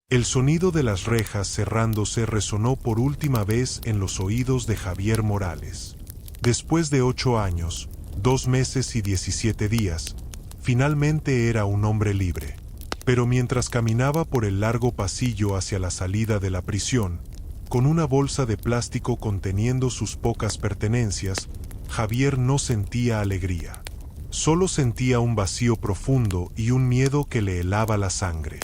El sonido de las rejas cerrándose resonó por última vez en los oídos de Javier Morales. Después de 8 años, 2 meses y 17 días, finalmente era un hombre libre. Pero mientras caminaba por el largo pasillo hacia la salida de la prisión, con una bolsa de plástico conteniendo sus pocas pertenencias, Javier no sentía alegría. Solo sentía un vacío profundo y un miedo que le helaba la sangre.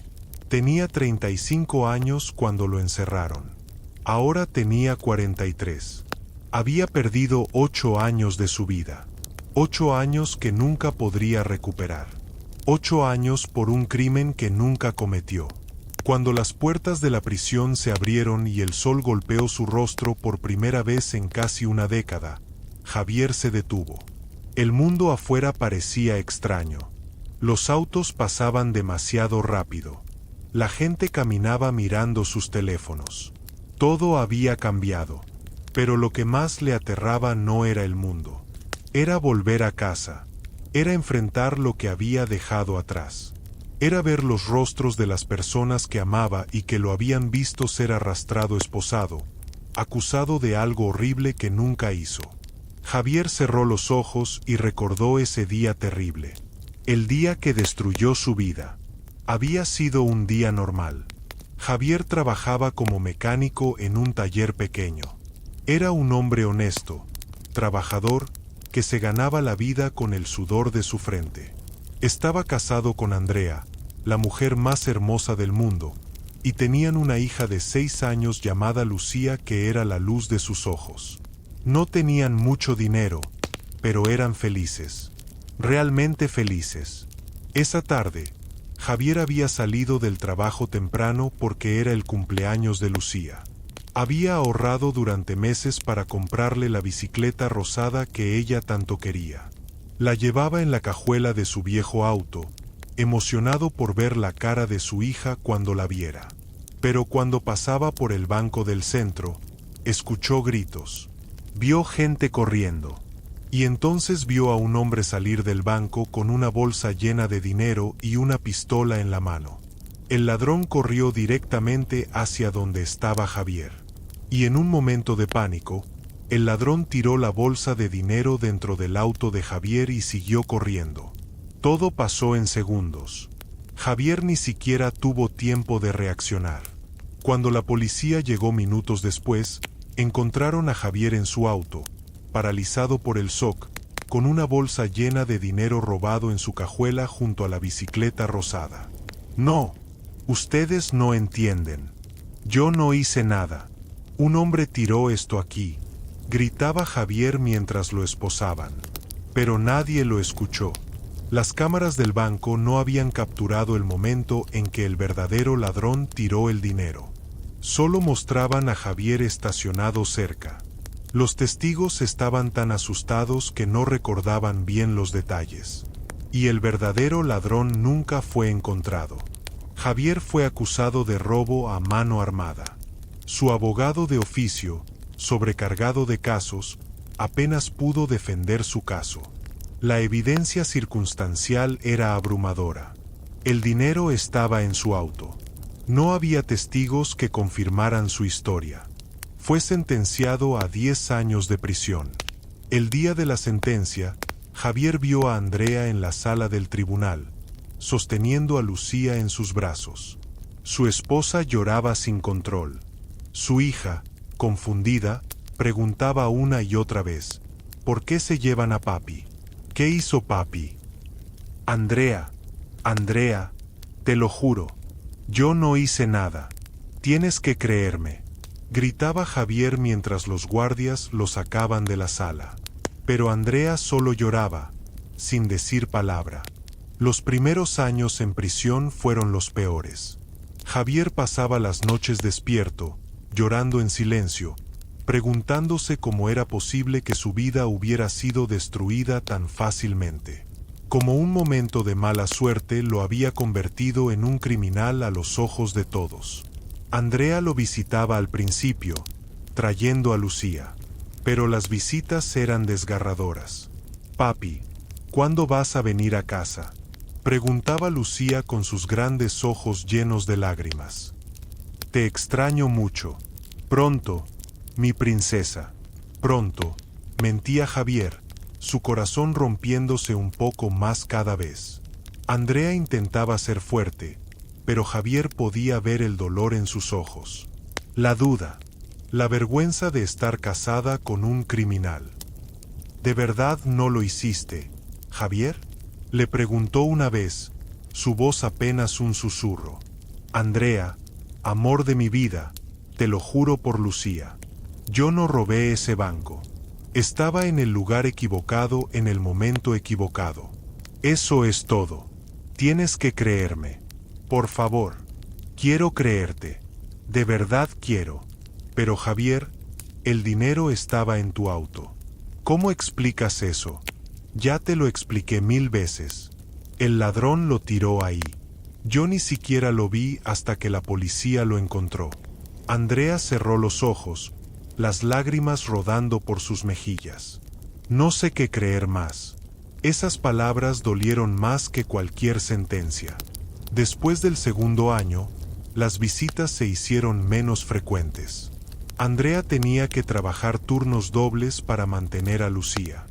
Tenía 35 años cuando lo encerraron. Ahora tenía 43. Había perdido 8 años de su vida. 8 años que nunca podría recuperar. 8 años por un crimen que nunca cometió. Cuando las puertas de la prisión se abrieron y el sol golpeó su rostro por primera vez en casi una década, Javier se detuvo. El mundo afuera parecía extraño. Los autos pasaban demasiado rápido. La gente caminaba mirando sus teléfonos. Todo había cambiado. Pero lo que más le aterraba no era el mundo. Era volver a casa. Era enfrentar lo que había dejado atrás. Era ver los rostros de las personas que amaba y que lo habían visto ser arrastrado esposado, acusado de algo horrible que nunca hizo. Javier cerró los ojos y recordó ese día terrible. El día que destruyó su vida. Había sido un día normal. Javier trabajaba como mecánico en un taller pequeño. Era un hombre honesto, trabajador, que se ganaba la vida con el sudor de su frente. Estaba casado con Andrea, la mujer más hermosa del mundo, y tenían una hija de 6 años llamada Lucía que era la luz de sus ojos. No tenían mucho dinero, pero eran felices. Realmente felices. Esa tarde, Javier había salido del trabajo temprano porque era el cumpleaños de Lucía. Había ahorrado durante meses para comprarle la bicicleta rosada que ella tanto quería. La llevaba en la cajuela de su viejo auto, emocionado por ver la cara de su hija cuando la viera. Pero cuando pasaba por el banco del centro, escuchó gritos. Vio gente corriendo. Y entonces vio a un hombre salir del banco con una bolsa llena de dinero y una pistola en la mano. El ladrón corrió directamente hacia donde estaba Javier. Y en un momento de pánico, el ladrón tiró la bolsa de dinero dentro del auto de Javier y siguió corriendo. Todo pasó en segundos. Javier ni siquiera tuvo tiempo de reaccionar. Cuando la policía llegó minutos después, encontraron a Javier en su auto, paralizado por el shock, con una bolsa llena de dinero robado en su cajuela junto a la bicicleta rosada. No, ustedes no entienden. Yo no hice nada. Un hombre tiró esto aquí, gritaba Javier mientras lo esposaban. Pero nadie lo escuchó. Las cámaras del banco no habían capturado el momento en que el verdadero ladrón tiró el dinero. Solo mostraban a Javier estacionado cerca. Los testigos estaban tan asustados que no recordaban bien los detalles. Y el verdadero ladrón nunca fue encontrado. Javier fue acusado de robo a mano armada. Su abogado de oficio, sobrecargado de casos, apenas pudo defender su caso. La evidencia circunstancial era abrumadora. El dinero estaba en su auto. No había testigos que confirmaran su historia. Fue sentenciado a 10 años de prisión. El día de la sentencia, Javier vio a Andrea en la sala del tribunal, sosteniendo a Lucía en sus brazos. Su esposa lloraba sin control. Su hija, confundida, preguntaba una y otra vez, ¿por qué se llevan a papi? ¿Qué hizo papi? Andrea, te lo juro, yo no hice nada. Tienes que creerme. Gritaba Javier mientras los guardias lo sacaban de la sala. Pero Andrea solo lloraba, sin decir palabra. Los primeros años en prisión fueron los peores. Javier pasaba las noches despierto, llorando en silencio, preguntándose cómo era posible que su vida hubiera sido destruida tan fácilmente. Como un momento de mala suerte lo había convertido en un criminal a los ojos de todos. Andrea lo visitaba al principio, trayendo a Lucía. Pero las visitas eran desgarradoras. Papi, ¿cuándo vas a venir a casa? Preguntaba Lucía con sus grandes ojos llenos de lágrimas. Te extraño mucho. Pronto, mi princesa. Pronto, mentía Javier, su corazón rompiéndose un poco más cada vez. Andrea intentaba ser fuerte, pero Javier podía ver el dolor en sus ojos. La duda, la vergüenza de estar casada con un criminal. ¿De verdad no lo hiciste, Javier?, le preguntó una vez, su voz apenas un susurro. Andrea, amor de mi vida, te lo juro por Lucía. Yo no robé ese banco. Estaba en el lugar equivocado en el momento equivocado. Eso es todo. Tienes que creerme. Por favor. Quiero creerte. De verdad quiero. Pero Javier, el dinero estaba en tu auto. ¿Cómo explicas eso? Ya te lo expliqué 1000 veces. El ladrón lo tiró ahí. Yo ni siquiera lo vi hasta que la policía lo encontró. Andrea cerró los ojos, las lágrimas rodando por sus mejillas. No sé qué creer más. Esas palabras dolieron más que cualquier sentencia. Después del segundo año, las visitas se hicieron menos frecuentes. Andrea tenía que trabajar turnos dobles para mantener a Lucía.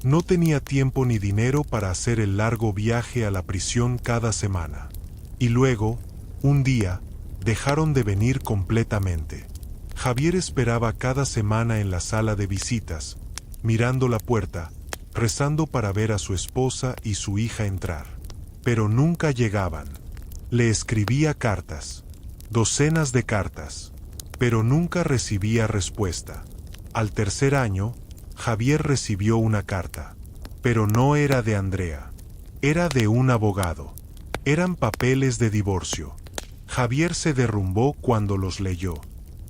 No tenía tiempo ni dinero para hacer el largo viaje a la prisión cada semana. Y luego, un día, dejaron de venir completamente. Javier esperaba cada semana en la sala de visitas, mirando la puerta, rezando para ver a su esposa y su hija entrar. Pero nunca llegaban. Le escribía cartas, docenas de cartas, pero nunca recibía respuesta. Al tercer año, Javier recibió una carta, pero no era de Andrea. Era de un abogado. Eran papeles de divorcio. Javier se derrumbó cuando los leyó.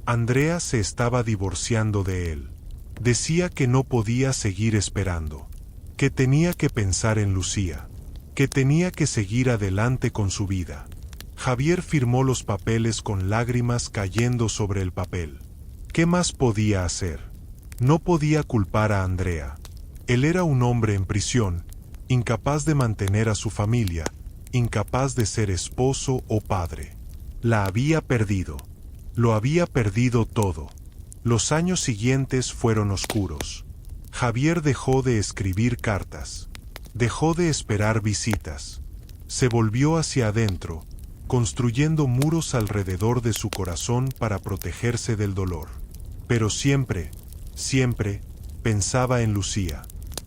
Andrea se estaba divorciando de él. Decía que no podía seguir esperando, que tenía que pensar en Lucía, que tenía que seguir adelante con su vida. Javier firmó los papeles con lágrimas cayendo sobre el papel. ¿Qué más podía hacer? No podía culpar a Andrea. Él era un hombre en prisión, incapaz de mantener a su familia, incapaz de ser esposo o padre. La había perdido. Lo había perdido todo. Los años siguientes fueron oscuros. Javier dejó de escribir cartas. Dejó de esperar visitas. Se volvió hacia adentro, construyendo muros alrededor de su corazón para protegerse del dolor. Pero siempre, siempre, pensaba en Lucía.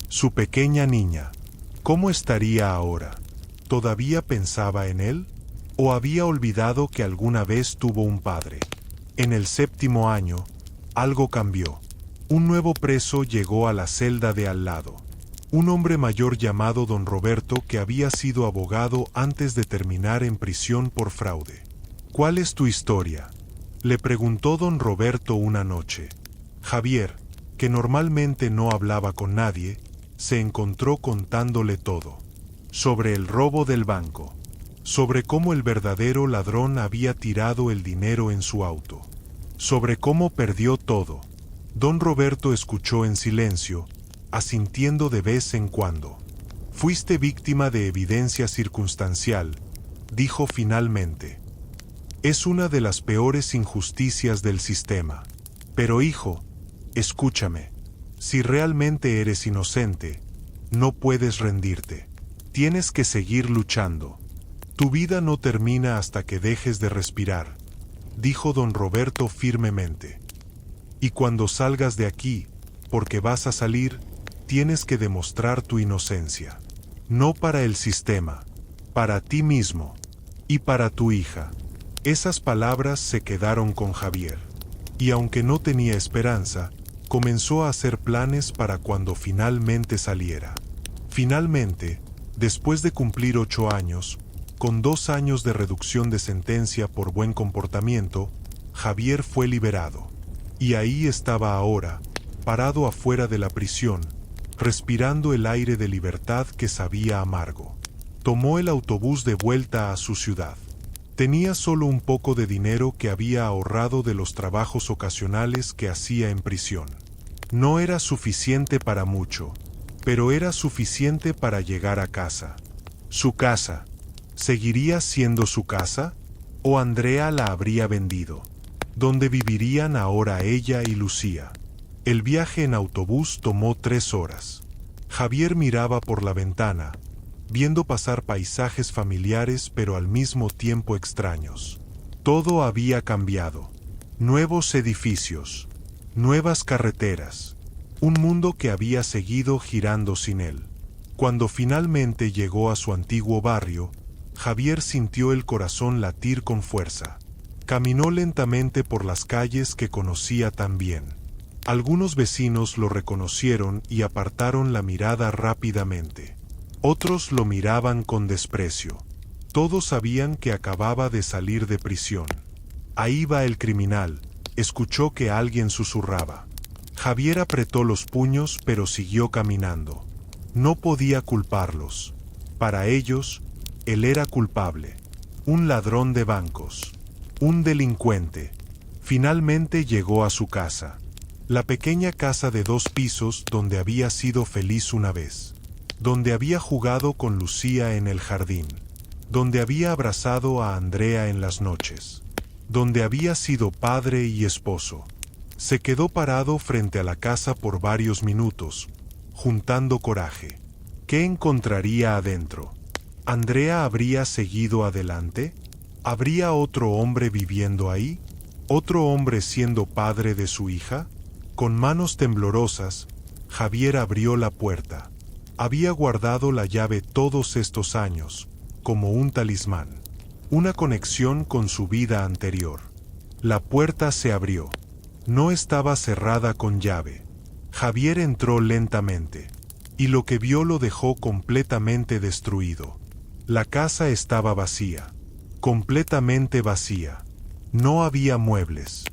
Su pequeña niña. ¿Cómo estaría ahora? ¿Todavía pensaba en él? ¿O había olvidado que alguna vez tuvo un padre? En el 7º año, algo cambió. Un nuevo preso llegó a la celda de al lado. Un hombre mayor llamado Don Roberto que había sido abogado antes de terminar en prisión por fraude. ¿Cuál es tu historia?, le preguntó Don Roberto una noche. Javier, que normalmente no hablaba con nadie, se encontró contándole todo. Sobre el robo del banco. Sobre cómo el verdadero ladrón había tirado el dinero en su auto. Sobre cómo perdió todo. Don Roberto escuchó en silencio, asintiendo de vez en cuando. Fuiste víctima de evidencia circunstancial, dijo finalmente. Es una de las peores injusticias del sistema. Pero hijo, escúchame. Si realmente eres inocente, no puedes rendirte. Tienes que seguir luchando. Tu vida no termina hasta que dejes de respirar, dijo Don Roberto firmemente. Y cuando salgas de aquí, porque vas a salir, tienes que demostrar tu inocencia. No para el sistema, para ti mismo y para tu hija. Esas palabras se quedaron con Javier. Y aunque no tenía esperanza, comenzó a hacer planes para cuando finalmente saliera. Finalmente, después de cumplir 8 años, con 2 años de reducción de sentencia por buen comportamiento, Javier fue liberado. Y ahí estaba ahora, parado afuera de la prisión, respirando el aire de libertad que sabía amargo. Tomó el autobús de vuelta a su ciudad. Tenía solo un poco de dinero que había ahorrado de los trabajos ocasionales que hacía en prisión. No era suficiente para mucho, pero era suficiente para llegar a casa. Su casa. ¿Seguiría siendo su casa? ¿O Andrea la habría vendido? donde vivirían ahora ella y Lucía. El viaje en autobús tomó 3 horas. Javier miraba por la ventana, viendo pasar paisajes familiares pero al mismo tiempo extraños. Todo había cambiado. Nuevos edificios, nuevas carreteras, un mundo que había seguido girando sin él. Cuando finalmente llegó a su antiguo barrio, Javier sintió el corazón latir con fuerza. Caminó lentamente por las calles que conocía tan bien. Algunos vecinos lo reconocieron y apartaron la mirada rápidamente. Otros lo miraban con desprecio. Todos sabían que acababa de salir de prisión. Ahí va el criminal, escuchó que alguien susurraba. Javier apretó los puños pero siguió caminando. No podía culparlos. Para ellos, él era culpable. Un ladrón de bancos. Un delincuente. Finalmente llegó a su casa. La pequeña casa de 2 pisos donde había sido feliz una vez. Donde había jugado con Lucía en el jardín. Donde había abrazado a Andrea en las noches. Donde había sido padre y esposo. Se quedó parado frente a la casa por varios minutos, juntando coraje. ¿Qué encontraría adentro? ¿Andrea habría seguido adelante? ¿Habría otro hombre viviendo ahí? ¿Otro hombre siendo padre de su hija? Con manos temblorosas, Javier abrió la puerta. Había guardado la llave todos estos años, como un talismán. Una conexión con su vida anterior. La puerta se abrió. No estaba cerrada con llave. Javier entró lentamente, y lo que vio lo dejó completamente destruido. La casa estaba vacía, completamente vacía. No había muebles,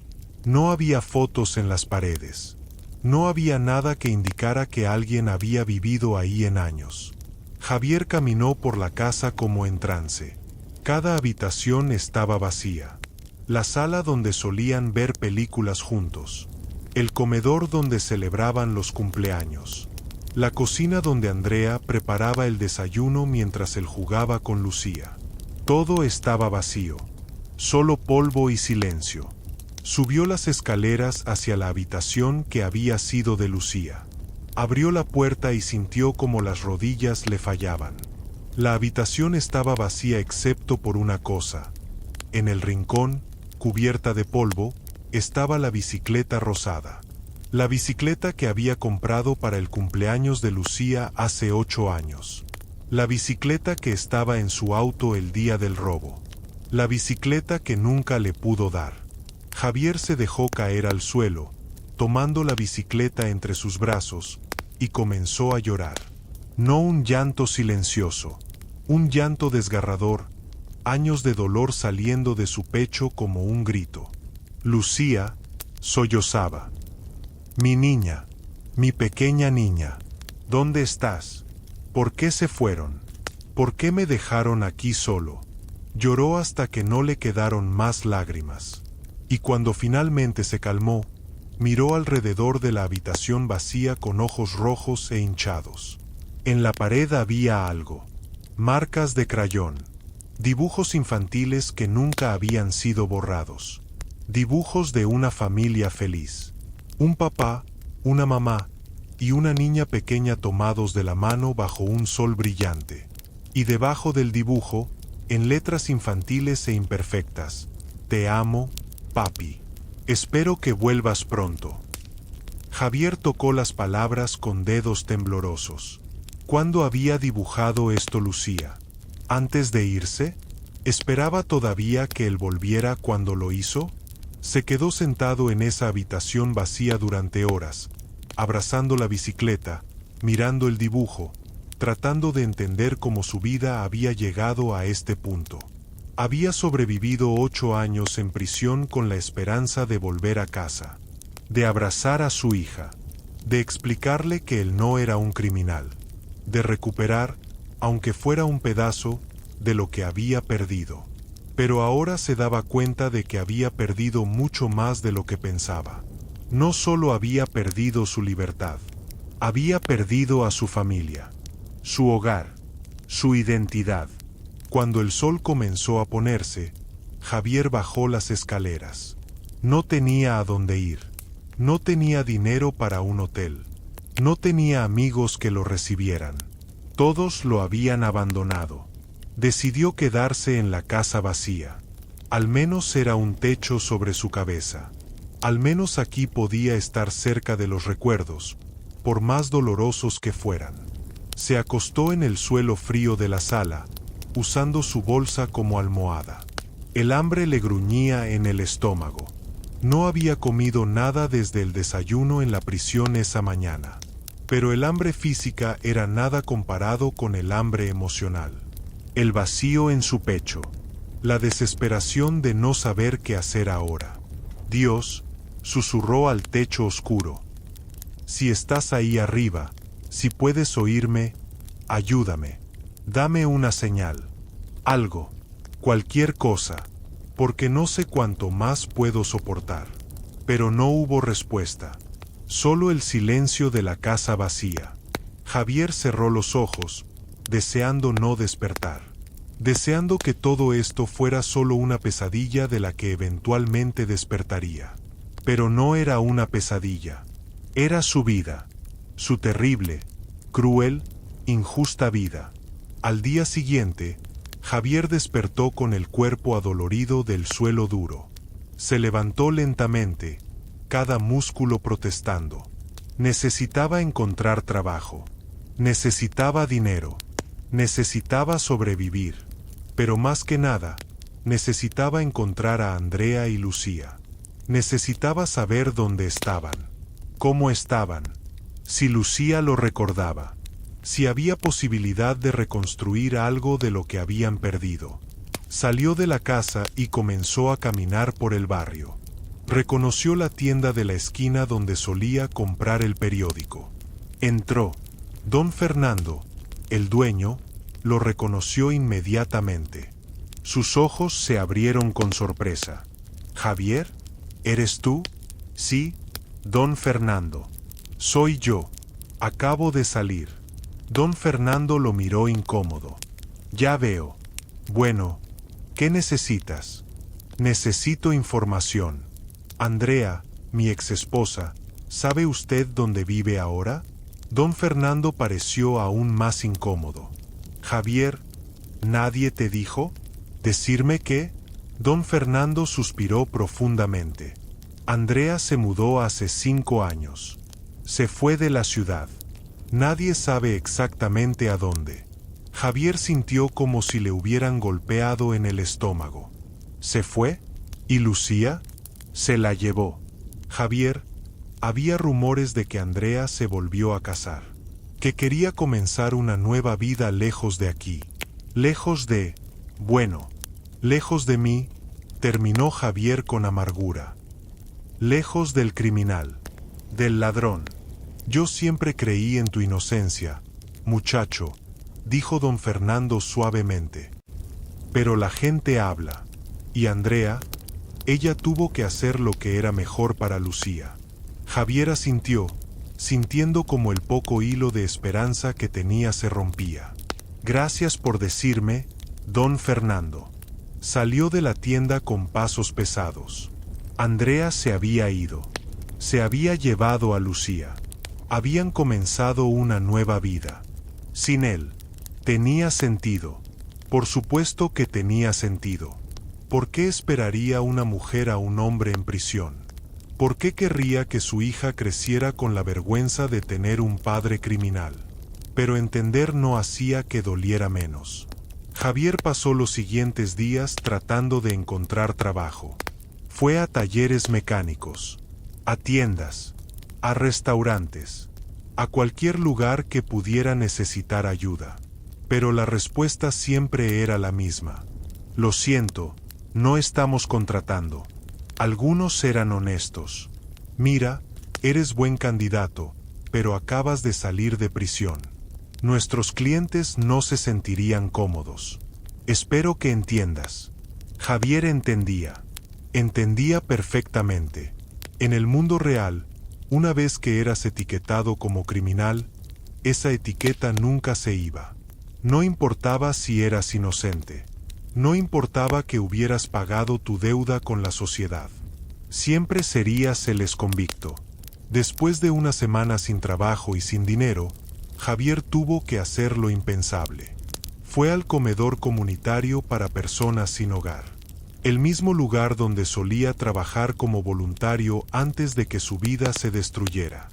no había fotos en las paredes, no había nada que indicara que alguien había vivido ahí en años. Javier caminó por la casa como en trance. Cada habitación estaba vacía. La sala donde solían ver películas juntos. El comedor donde celebraban los cumpleaños. La cocina donde Andrea preparaba el desayuno mientras él jugaba con Lucía. Todo estaba vacío. Solo polvo y silencio. Subió las escaleras hacia la habitación que había sido de Lucía. Abrió la puerta y sintió como las rodillas le fallaban. La habitación estaba vacía excepto por una cosa. En el rincón, cubierta de polvo, estaba la bicicleta rosada. La bicicleta que había comprado para el cumpleaños de Lucía hace 8 años. La bicicleta que estaba en su auto el día del robo. La bicicleta que nunca le pudo dar. Javier se dejó caer al suelo, tomando la bicicleta entre sus brazos, y comenzó a llorar. No un llanto silencioso, un llanto desgarrador, años de dolor saliendo de su pecho como un grito. Lucía sollozaba. Mi niña, mi pequeña niña, ¿dónde estás? ¿Por qué se fueron? ¿Por qué me dejaron aquí solo? Lloró hasta que no le quedaron más lágrimas. Y cuando finalmente se calmó, miró alrededor de la habitación vacía con ojos rojos e hinchados. En la pared había algo. Marcas de crayón. Dibujos infantiles que nunca habían sido borrados. Dibujos de una familia feliz. Un papá, una mamá y una niña pequeña tomados de la mano bajo un sol brillante. Y debajo del dibujo, en letras infantiles e imperfectas: Te amo, papi. Espero que vuelvas pronto. Javier tocó las palabras con dedos temblorosos. ¿Cuándo había dibujado esto Lucía? ¿Antes de irse? ¿Esperaba todavía que él volviera cuando lo hizo? Se quedó sentado en esa habitación vacía durante horas, abrazando la bicicleta, mirando el dibujo, tratando de entender cómo su vida había llegado a este punto. Había sobrevivido 8 años en prisión con la esperanza de volver a casa, de abrazar a su hija, de explicarle que él no era un criminal, de recuperar, aunque fuera un pedazo, de lo que había perdido. Pero ahora se daba cuenta de que había perdido mucho más de lo que pensaba. No solo había perdido su libertad, había perdido a su familia, su hogar, su identidad. Cuando el sol comenzó a ponerse, Javier bajó las escaleras. No tenía a dónde ir. No tenía dinero para un hotel. No tenía amigos que lo recibieran. Todos lo habían abandonado. Decidió quedarse en la casa vacía. Al menos era un techo sobre su cabeza. Al menos aquí podía estar cerca de los recuerdos, por más dolorosos que fueran. Se acostó en el suelo frío de la sala, usando su bolsa como almohada. El hambre le gruñía en el estómago. No había comido nada desde el desayuno en la prisión esa mañana. Pero el hambre física era nada comparado con el hambre emocional. El vacío en su pecho. La desesperación de no saber qué hacer ahora. Dios, susurró al techo oscuro. Si estás ahí arriba, si puedes oírme, ayúdame. Dame una señal. Algo. Cualquier cosa. Porque no sé cuánto más puedo soportar. Pero no hubo respuesta. Solo el silencio de la casa vacía. Javier cerró los ojos, deseando no despertar. Deseando que todo esto fuera solo una pesadilla de la que eventualmente despertaría. Pero no era una pesadilla. Era su vida. Su terrible, cruel, injusta vida. Al día siguiente, Javier despertó con el cuerpo adolorido del suelo duro. Se levantó lentamente, cada músculo protestando. Necesitaba encontrar trabajo. Necesitaba dinero. Necesitaba sobrevivir. Pero más que nada, necesitaba encontrar a Andrea y Lucía. Necesitaba saber dónde estaban. Cómo estaban. Si Lucía lo recordaba. Si había posibilidad de reconstruir algo de lo que habían perdido. Salió de la casa y comenzó a caminar por el barrio. Reconoció la tienda de la esquina donde solía comprar el periódico. Entró. Don Fernando, el dueño, lo reconoció inmediatamente. Sus ojos se abrieron con sorpresa. «¿Javier? ¿Eres tú?» «Sí, don Fernando. Soy yo. Acabo de salir». Don Fernando lo miró incómodo. «Ya veo. Bueno, ¿qué necesitas?» «Necesito información. Andrea, mi exesposa, ¿sabe usted dónde vive ahora?» Don Fernando pareció aún más incómodo. «Javier, ¿nadie te dijo? ¿Decirme qué?» Don Fernando suspiró profundamente. Andrea se mudó hace 5 años. Se fue de la ciudad. Nadie sabe exactamente a dónde. Javier sintió como si le hubieran golpeado en el estómago. ¿Se fue? ¿Y Lucía? Se la llevó. Javier, había rumores de que Andrea se volvió a casar. Que quería comenzar una nueva vida lejos de aquí. Lejos de... bueno, lejos de mí, terminó Javier con amargura. Lejos del criminal. Del ladrón. Yo siempre creí en tu inocencia, muchacho, dijo don Fernando suavemente. Pero la gente habla. Y Andrea, ella tuvo que hacer lo que era mejor para Lucía. Javier asintió, sintiendo como el poco hilo de esperanza que tenía se rompía. Gracias por decirme, don Fernando. Salió de la tienda con pasos pesados. Andrea se había ido. Se había llevado a Lucía. Habían comenzado una nueva vida. Sin él. Tenía sentido. Por supuesto que tenía sentido. ¿Por qué esperaría una mujer a un hombre en prisión? ¿Por qué querría que su hija creciera con la vergüenza de tener un padre criminal? Pero entender no hacía que doliera menos. Javier pasó los siguientes días tratando de encontrar trabajo. Fue a talleres mecánicos, a tiendas, a restaurantes, a cualquier lugar que pudiera necesitar ayuda. Pero la respuesta siempre era la misma. Lo siento, no estamos contratando. Algunos eran honestos. Mira, eres buen candidato, pero acabas de salir de prisión. Nuestros clientes no se sentirían cómodos. Espero que entiendas. Javier entendía. Entendía perfectamente. En el mundo real, una vez que eras etiquetado como criminal, esa etiqueta nunca se iba. No importaba si eras inocente. No importaba que hubieras pagado tu deuda con la sociedad. Siempre serías el exconvicto. Después de una semana sin trabajo y sin dinero, Javier tuvo que hacer lo impensable. Fue al comedor comunitario para personas sin hogar. El mismo lugar donde solía trabajar como voluntario antes de que su vida se destruyera.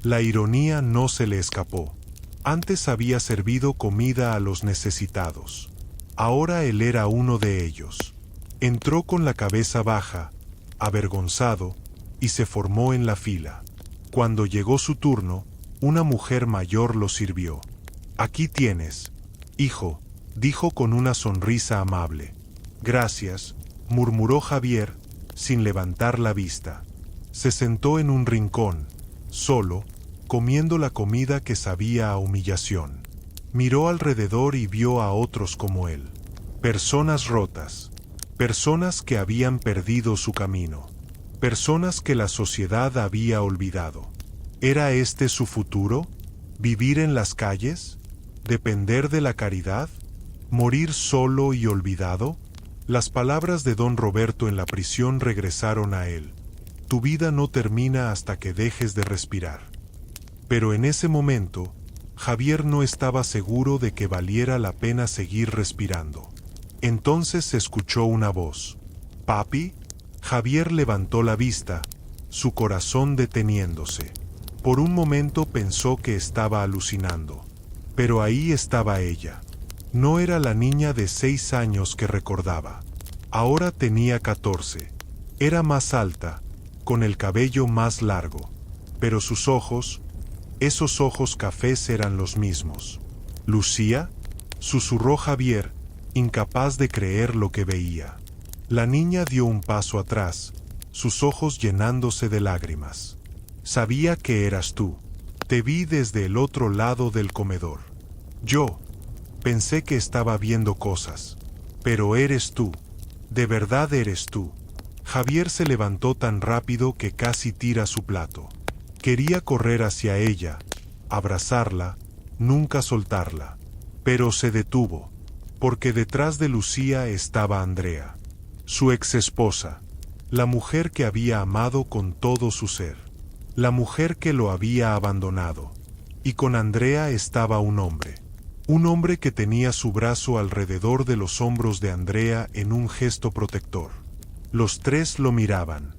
La ironía no se le escapó. Antes había servido comida a los necesitados. Ahora él era uno de ellos. Entró con la cabeza baja, avergonzado, y se formó en la fila. Cuando llegó su turno, una mujer mayor lo sirvió. «Aquí tienes, hijo», dijo con una sonrisa amable. «Gracias», murmuró Javier, sin levantar la vista. Se sentó en un rincón, solo, comiendo la comida que sabía a humillación. Miró alrededor y vio a otros como él. Personas rotas. Personas que habían perdido su camino. Personas que la sociedad había olvidado. ¿Era este su futuro? ¿Vivir en las calles? ¿Depender de la caridad? ¿Morir solo y olvidado? Las palabras de don Roberto en la prisión regresaron a él. Tu vida no termina hasta que dejes de respirar. Pero en ese momento, Javier no estaba seguro de que valiera la pena seguir respirando. Entonces se escuchó una voz. «¿Papi?» Javier levantó la vista, su corazón deteniéndose. Por un momento pensó que estaba alucinando. Pero ahí estaba ella. No era la niña de 6 años que recordaba. Ahora tenía 14. Era más alta, con el cabello más largo. Pero sus ojos, esos ojos cafés eran los mismos. «¿Lucía?» susurró Javier, incapaz de creer lo que veía. La niña dio un paso atrás, sus ojos llenándose de lágrimas. «Sabía que eras tú. Te vi desde el otro lado del comedor. Yo pensé que estaba viendo cosas. Pero eres tú. De verdad eres tú». Javier se levantó tan rápido que casi tira su plato. Quería correr hacia ella, abrazarla, nunca soltarla. Pero se detuvo, porque detrás de Lucía estaba Andrea, su exesposa, la mujer que había amado con todo su ser, la mujer que lo había abandonado. Y con Andrea estaba un hombre que tenía su brazo alrededor de los hombros de Andrea en un gesto protector. Los tres lo miraban,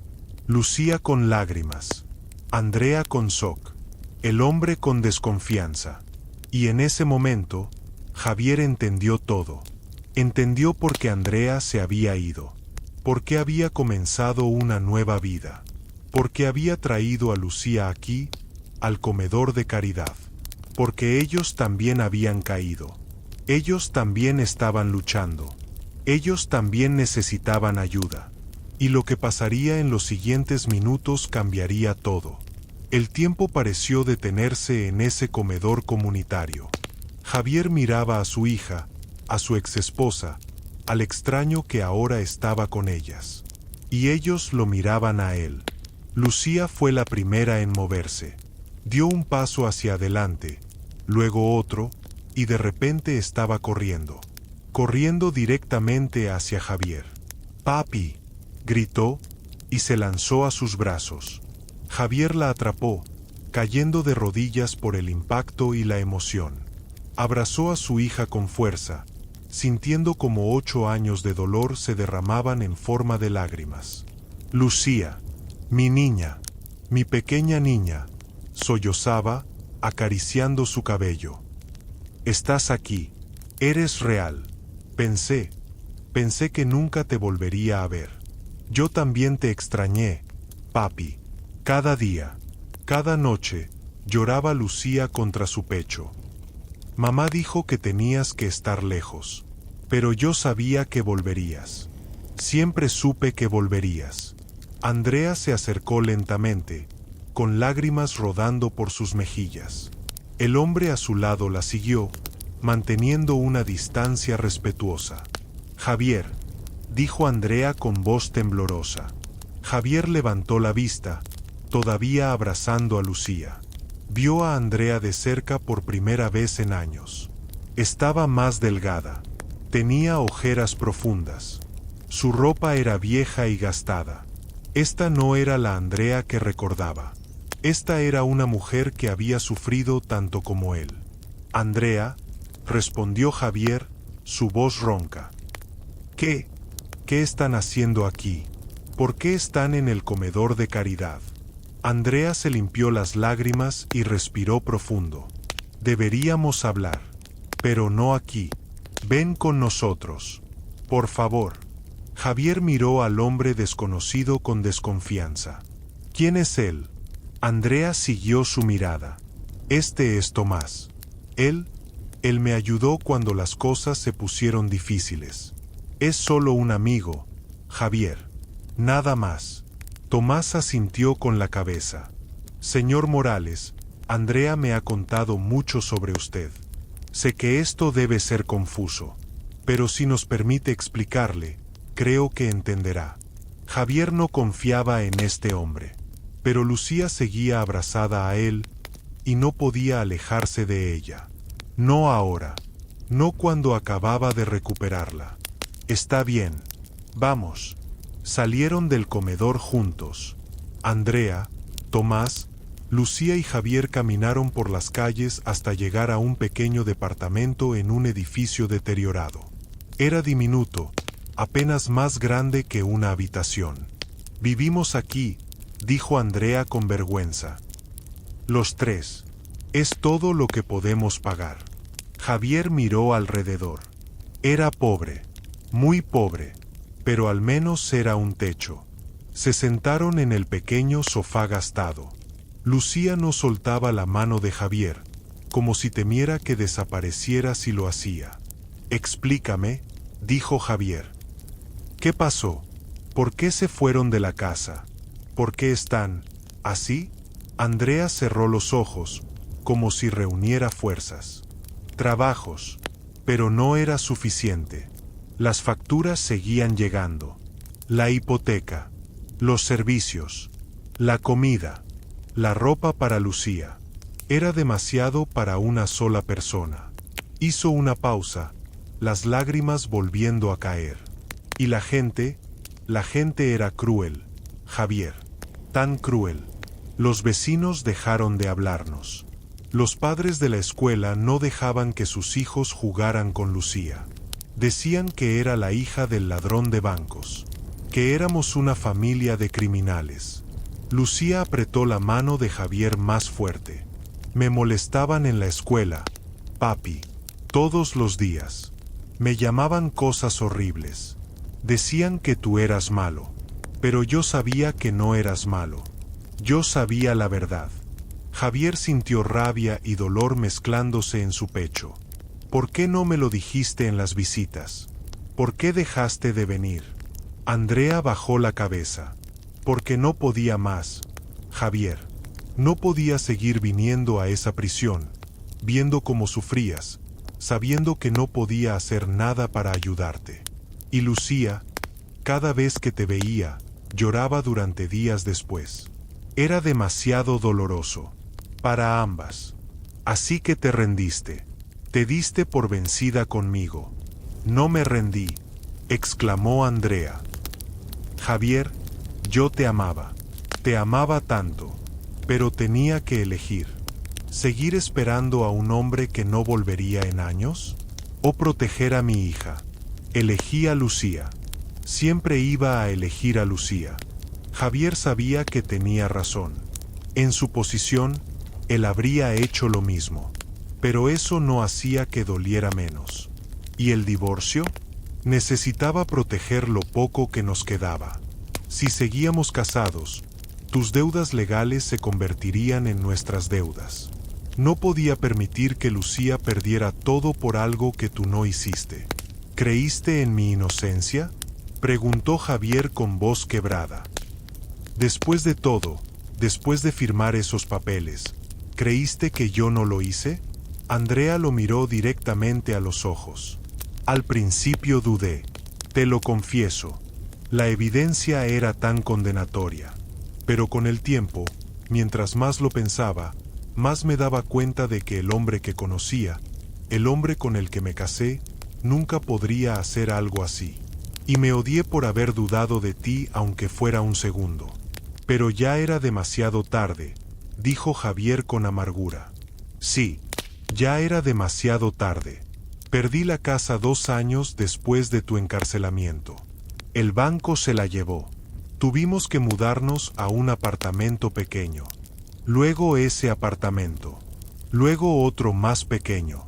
Lucía con lágrimas, Andrea con shock, el hombre con desconfianza. Y en ese momento, Javier entendió todo. Entendió por qué Andrea se había ido, por qué había comenzado una nueva vida, por qué había traído a Lucía aquí, al comedor de caridad, porque ellos también habían caído. Ellos también estaban luchando. Ellos también necesitaban ayuda. Y lo que pasaría en los siguientes minutos cambiaría todo. El tiempo pareció detenerse en ese comedor comunitario. Javier miraba a su hija, a su exesposa, al extraño que ahora estaba con ellas. Y ellos lo miraban a él. Lucía fue la primera en moverse. Dio un paso hacia adelante, luego otro, y de repente estaba corriendo directamente hacia Javier. «¡Papi!», gritó, y se lanzó a sus brazos. Javier la atrapó, cayendo de rodillas por el impacto y la emoción. Abrazó a su hija con fuerza, sintiendo como 8 años de dolor se derramaban en forma de lágrimas. «Lucía, mi niña, mi pequeña niña», sollozaba, acariciando su cabello. «Estás aquí, eres real. Pensé que nunca te volvería a ver. Yo también te extrañé, papi». Cada día, cada noche, lloraba Lucía contra su pecho. «Mamá dijo que tenías que estar lejos, pero yo sabía que volverías. Siempre supe que volverías». Andrea se acercó lentamente, con lágrimas rodando por sus mejillas. El hombre a su lado la siguió, manteniendo una distancia respetuosa. «Javier», dijo Andrea con voz temblorosa. Javier levantó la vista, todavía abrazando a Lucía. Vio a Andrea de cerca por primera vez en años. Estaba más delgada. Tenía ojeras profundas. Su ropa era vieja y gastada. Esta no era la Andrea que recordaba. Esta era una mujer que había sufrido tanto como él. Andrea, respondió Javier, su voz ronca. ¿Qué? ¿Qué están haciendo aquí? ¿Por qué están en el comedor de caridad? Andrea se limpió las lágrimas y respiró profundo. Deberíamos hablar. Pero no aquí. Ven con nosotros. Por favor. Javier miró al hombre desconocido con desconfianza. ¿Quién es él? Andrea siguió su mirada. Este es Tomás. Él me ayudó cuando las cosas se pusieron difíciles. Es solo un amigo, Javier. Nada más. Tomás asintió con la cabeza. Señor Morales, Andrea me ha contado mucho sobre usted. Sé que esto debe ser confuso, pero si nos permite explicarle, creo que entenderá. Javier no confiaba en este hombre, pero Lucía seguía abrazada a él y no podía alejarse de ella. No ahora, no cuando acababa de recuperarla. Está bien, vamos. Salieron del comedor juntos. Andrea, Tomás, Lucía y Javier caminaron por las calles hasta llegar a un pequeño departamento en un edificio deteriorado. Era diminuto, apenas más grande que una habitación. Vivimos aquí, dijo Andrea con vergüenza. Los tres. Es todo lo que podemos pagar. Javier miró alrededor. Era pobre, muy pobre, pero al menos era un techo. Se sentaron en el pequeño sofá gastado. Lucía no soltaba la mano de Javier, como si temiera que desapareciera si lo hacía. Explícame, dijo Javier. ¿Qué pasó? ¿Por qué se fueron de la casa? ¿Por qué están así? Andrea cerró los ojos, como si reuniera fuerzas. Trabajos, pero no era suficiente. Las facturas seguían llegando. La hipoteca, los servicios, la comida, la ropa para Lucía. Era demasiado para una sola persona. Hizo una pausa, las lágrimas volviendo a caer. Y la gente era cruel, Javier, tan cruel. Los vecinos dejaron de hablarnos. Los padres de la escuela no dejaban que sus hijos jugaran con Lucía. Decían que era la hija del ladrón de bancos, que éramos una familia de criminales. Lucía apretó la mano de Javier más fuerte. Me molestaban en la escuela, papi, todos los días. Me llamaban cosas horribles. Decían que tú eras malo, pero yo sabía que no eras malo. Yo sabía la verdad. Javier sintió rabia y dolor mezclándose en su pecho. ¿Por qué no me lo dijiste en las visitas? ¿Por qué dejaste de venir? Andrea bajó la cabeza. Porque no podía más, Javier. No podía seguir viniendo a esa prisión, viendo cómo sufrías, sabiendo que no podía hacer nada para ayudarte. Y Lucía, cada vez que te veía, lloraba durante días después. Era demasiado doloroso. Para ambas. Así que te rendiste. Te diste por vencida conmigo. No me rendí, exclamó Andrea. Javier, yo te amaba tanto, pero tenía que elegir. ¿Seguir esperando a un hombre que no volvería en años? ¿O proteger a mi hija? Elegí a Lucía. Siempre iba a elegir a Lucía. Javier sabía que tenía razón. En su posición, él habría hecho lo mismo. Pero eso no hacía que doliera menos. ¿Y el divorcio? Necesitaba proteger lo poco que nos quedaba. Si seguíamos casados, tus deudas legales se convertirían en nuestras deudas. No podía permitir que Lucía perdiera todo por algo que tú no hiciste. ¿Creíste en mi inocencia?, preguntó Javier con voz quebrada. Después de todo, después de firmar esos papeles, ¿creíste que yo no lo hice? Andrea lo miró directamente a los ojos. Al principio dudé, te lo confieso. La evidencia era tan condenatoria. Pero con el tiempo, mientras más lo pensaba, más me daba cuenta de que el hombre que conocía, el hombre con el que me casé, nunca podría hacer algo así. y me odié por haber dudado de ti aunque fuera un segundo. Pero ya era demasiado tarde, dijo Javier con amargura. Sí, ya era demasiado tarde. Perdí la casa 2 años después de tu encarcelamiento. El banco se la llevó. Tuvimos que mudarnos a un apartamento pequeño. Luego ese apartamento. Luego otro más pequeño.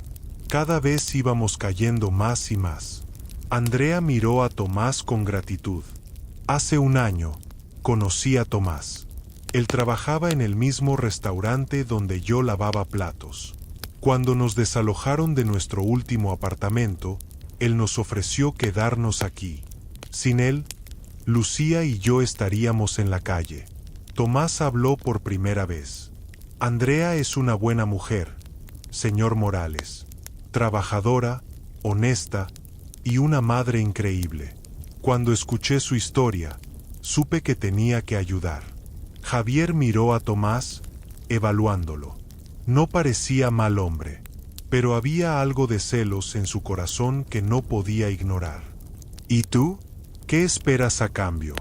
Cada vez íbamos cayendo más y más. Andrea miró a Tomás con gratitud. Hace 1 año, conocí a Tomás. Él trabajaba en el mismo restaurante donde yo lavaba platos. Cuando nos desalojaron de nuestro último apartamento, él nos ofreció quedarnos aquí. Sin él, Lucía y yo estaríamos en la calle. Tomás habló por primera vez. Andrea es una buena mujer, señor Morales. Trabajadora, honesta y una madre increíble. Cuando escuché su historia, supe que tenía que ayudar. Javier miró a Tomás, evaluándolo. No parecía mal hombre, pero había algo de celos en su corazón que no podía ignorar. ¿Y tú? ¿Qué esperas a cambio?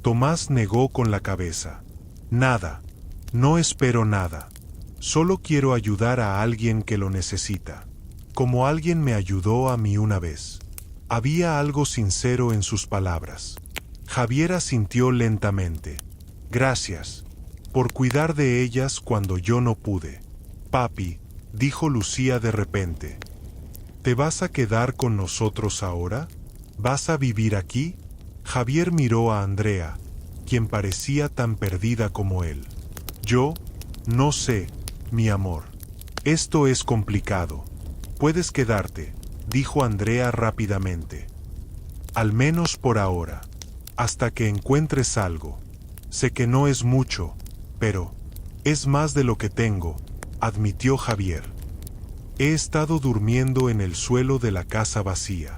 Tomás negó con la cabeza. Nada. No espero nada. Solo quiero ayudar a alguien que lo necesita. Como alguien me ayudó a mí una vez. Había algo sincero en sus palabras. Javier asintió lentamente. Gracias. Por cuidar de ellas cuando yo no pude. Papi, dijo Lucía de repente. ¿Te vas a quedar con nosotros ahora? ¿Vas a vivir aquí? Javier miró a Andrea, quien parecía tan perdida como él. Yo, no sé, mi amor. Esto es complicado. Puedes quedarte, dijo Andrea rápidamente. Al menos por ahora. Hasta que encuentres algo. Sé que no es mucho, pero es más de lo que tengo, admitió Javier. He estado durmiendo en el suelo de la casa vacía.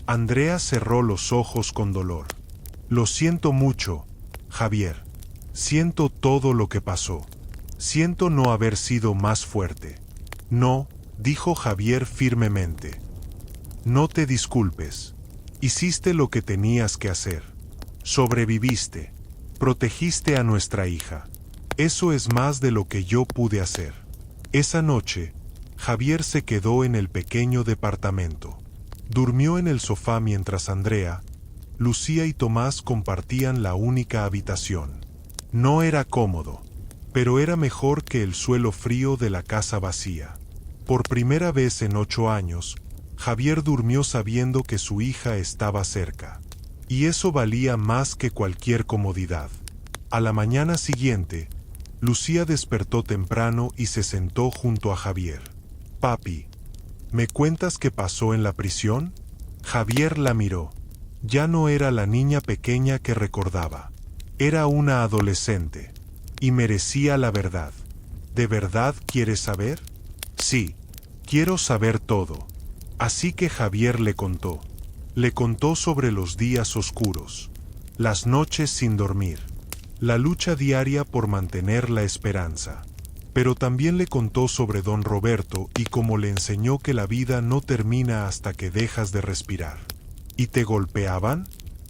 Andrea cerró los ojos con dolor. Lo siento mucho, Javier. Siento todo lo que pasó. Siento no haber sido más fuerte. No, dijo Javier firmemente. No te disculpes. Hiciste lo que tenías que hacer. Sobreviviste. Protegiste a nuestra hija. Eso es más de lo que yo pude hacer. Esa noche, Javier se quedó en el pequeño departamento. Durmió en el sofá mientras Andrea, Lucía y Tomás compartían la única habitación. No era cómodo, pero era mejor que el suelo frío de la casa vacía. Por primera vez en 8 años, Javier durmió sabiendo que su hija estaba cerca. Y eso valía más que cualquier comodidad. A la mañana siguiente, Lucía despertó temprano y se sentó junto a Javier. Papi, ¿me cuentas qué pasó en la prisión? Javier la miró. Ya no era la niña pequeña que recordaba. Era una adolescente. Y merecía la verdad. ¿De verdad quieres saber? Sí, quiero saber todo. Así que Javier le contó. Le contó sobre los días oscuros, las noches sin dormir, la lucha diaria por mantener la esperanza. Pero también le contó sobre don Roberto y cómo le enseñó que la vida no termina hasta que dejas de respirar. ¿Y te golpeaban?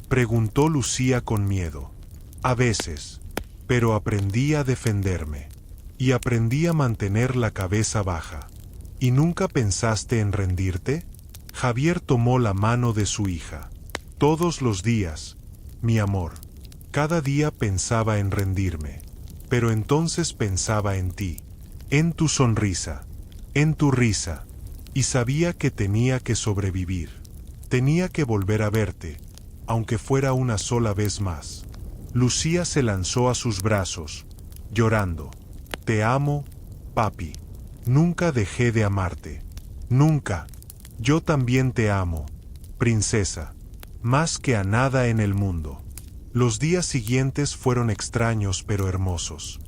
Preguntó Lucía con miedo. A veces, pero aprendí a defenderme. Y aprendí a mantener la cabeza baja. ¿Y nunca pensaste en rendirte? Javier tomó la mano de su hija. Todos los días, mi amor. Cada día pensaba en rendirme. Pero entonces pensaba en ti. En tu sonrisa. En tu risa. Y sabía que tenía que sobrevivir. Tenía que volver a verte, aunque fuera una sola vez más. Lucía se lanzó a sus brazos, llorando. Te amo, papi. Nunca dejé de amarte. Nunca. Yo también te amo, princesa. Más que a nada en el mundo. Los días siguientes fueron extraños pero hermosos.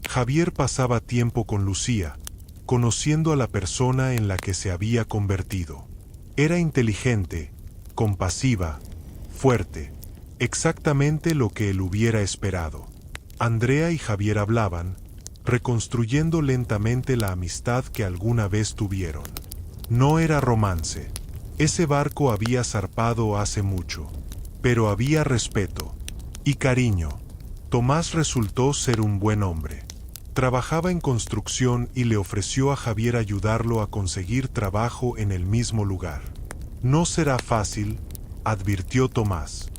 Javier pasaba tiempo con Lucía, conociendo a la persona en la que se había convertido. Era inteligente, compasiva, fuerte, exactamente lo que él hubiera esperado. Andrea y Javier hablaban, reconstruyendo lentamente la amistad que alguna vez tuvieron. No era romance. Ese barco había zarpado hace mucho. pero había respeto y cariño. Tomás resultó ser un buen hombre. Trabajaba en construcción y le ofreció a Javier ayudarlo a conseguir trabajo en el mismo lugar. No será fácil, advirtió Tomás.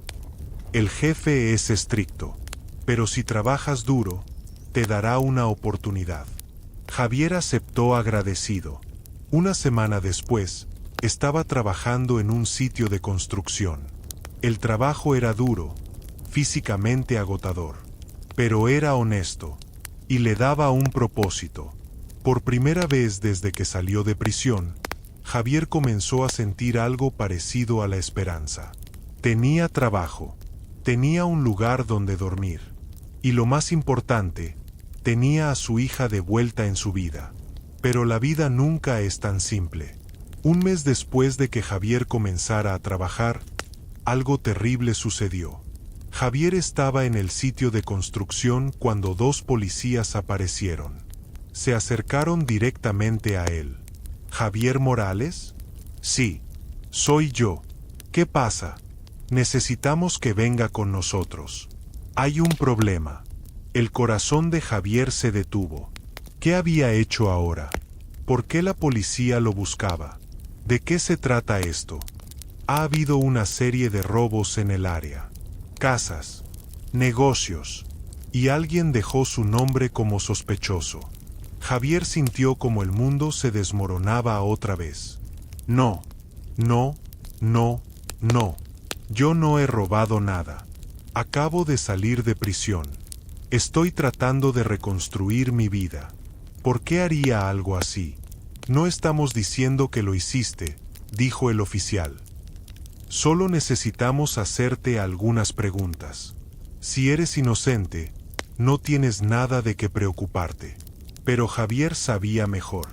El jefe es estricto, pero si trabajas duro, te dará una oportunidad. Javier aceptó agradecido. Una semana después, estaba trabajando en un sitio de construcción. El trabajo era duro, físicamente agotador, pero era honesto y le daba un propósito. Por primera vez desde que salió de prisión, Javier comenzó a sentir algo parecido a la esperanza. Tenía trabajo, tenía un lugar donde dormir, y lo más importante, tenía a su hija de vuelta en su vida. Pero la vida nunca es tan simple. Un mes después de que Javier comenzara a trabajar, algo terrible sucedió. Javier estaba en el sitio de construcción cuando dos policías aparecieron. Se acercaron directamente a él. ¿Javier Morales? Sí, soy yo. ¿Qué pasa? Necesitamos que venga con nosotros. Hay un problema. El corazón de Javier se detuvo. ¿Qué había hecho ahora? ¿Por qué la policía lo buscaba? ¿De qué se trata esto? Ha habido una serie de robos en el área. Casas, negocios, y alguien dejó su nombre como sospechoso. Javier sintió como el mundo se desmoronaba otra vez. No, no, no, no. Yo no he robado nada. Acabo de salir de prisión. Estoy tratando de reconstruir mi vida. ¿Por qué haría algo así? No estamos diciendo que lo hiciste, dijo el oficial. Solo necesitamos hacerte algunas preguntas. Si eres inocente, no tienes nada de qué preocuparte. Pero Javier sabía mejor.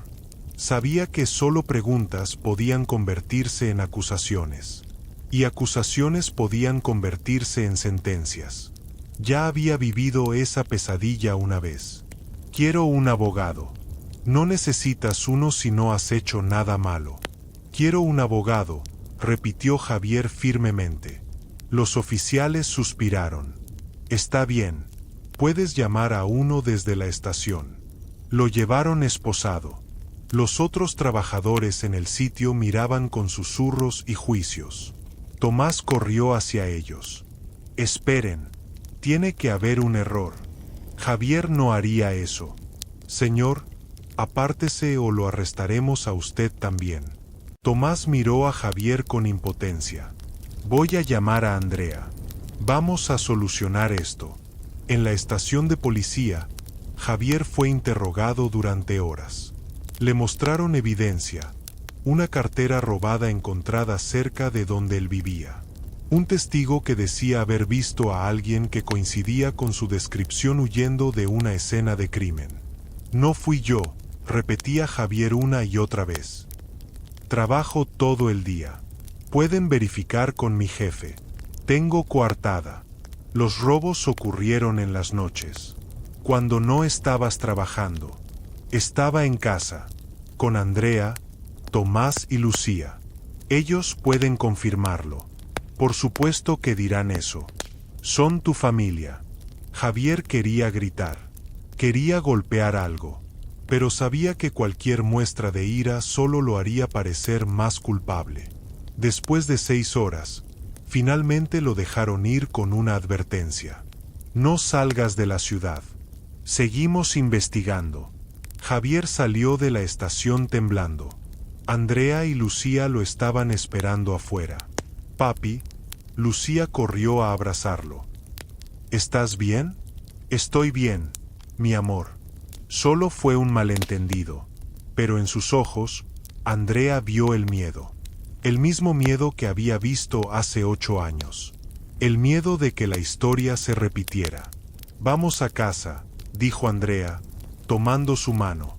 Sabía que solo preguntas podían convertirse en acusaciones. Y acusaciones podían convertirse en sentencias. Ya había vivido esa pesadilla una vez. Quiero un abogado. No necesitas uno si no has hecho nada malo. Quiero un abogado, repitió Javier firmemente. Los oficiales suspiraron. Está bien, puedes llamar a uno desde la estación. Lo llevaron esposado. Los otros trabajadores en el sitio miraban con susurros y juicios. Tomás corrió hacia ellos. Esperen, tiene que haber un error. Javier no haría eso. Señor, apártese o lo arrestaremos a usted también. Tomás miró a Javier con impotencia. Voy a llamar a Andrea. Vamos a solucionar esto. En la estación de policía, Javier fue interrogado durante horas. Le mostraron evidencia, una cartera robada encontrada cerca de donde él vivía. Un testigo que decía haber visto a alguien que coincidía con su descripción huyendo de una escena de crimen. No fui yo, repetía Javier una y otra vez. Trabajo todo el día. Pueden verificar con mi jefe. Tengo coartada. Los robos ocurrieron en las noches. Cuando no estabas trabajando. Estaba en casa. Con Andrea, Tomás y Lucía. Ellos pueden confirmarlo. Por supuesto que dirán eso. Son tu familia. Javier quería gritar. Quería golpear algo. Pero sabía que cualquier muestra de ira solo lo haría parecer más culpable. Después de 6 horas, finalmente lo dejaron ir con una advertencia. No salgas de la ciudad. Seguimos investigando. Javier salió de la estación temblando. Andrea y Lucía lo estaban esperando afuera. Papi, Lucía corrió a abrazarlo. ¿Estás bien? Estoy bien, mi amor. Solo fue un malentendido. Pero en sus ojos, Andrea vio el miedo. El mismo miedo que había visto hace 8 años. El miedo de que la historia se repitiera. Vamos a casa, dijo Andrea, tomando su mano.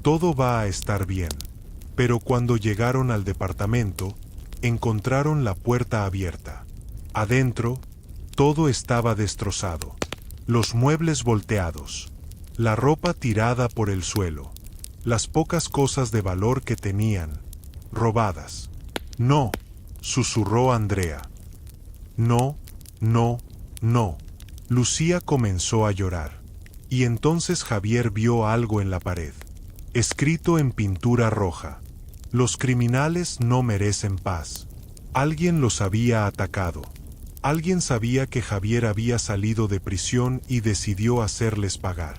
Todo va a estar bien. Pero cuando llegaron al departamento, encontraron la puerta abierta. Adentro, todo estaba destrozado. Los muebles volteados. La ropa tirada por el suelo. Las pocas cosas de valor que tenían, robadas. No, susurró Andrea. No, no, no. Lucía comenzó a llorar. Y entonces Javier vio algo en la pared, escrito en pintura roja. Los criminales no merecen paz. Alguien los había atacado. Alguien sabía que Javier había salido de prisión y decidió hacerles pagar.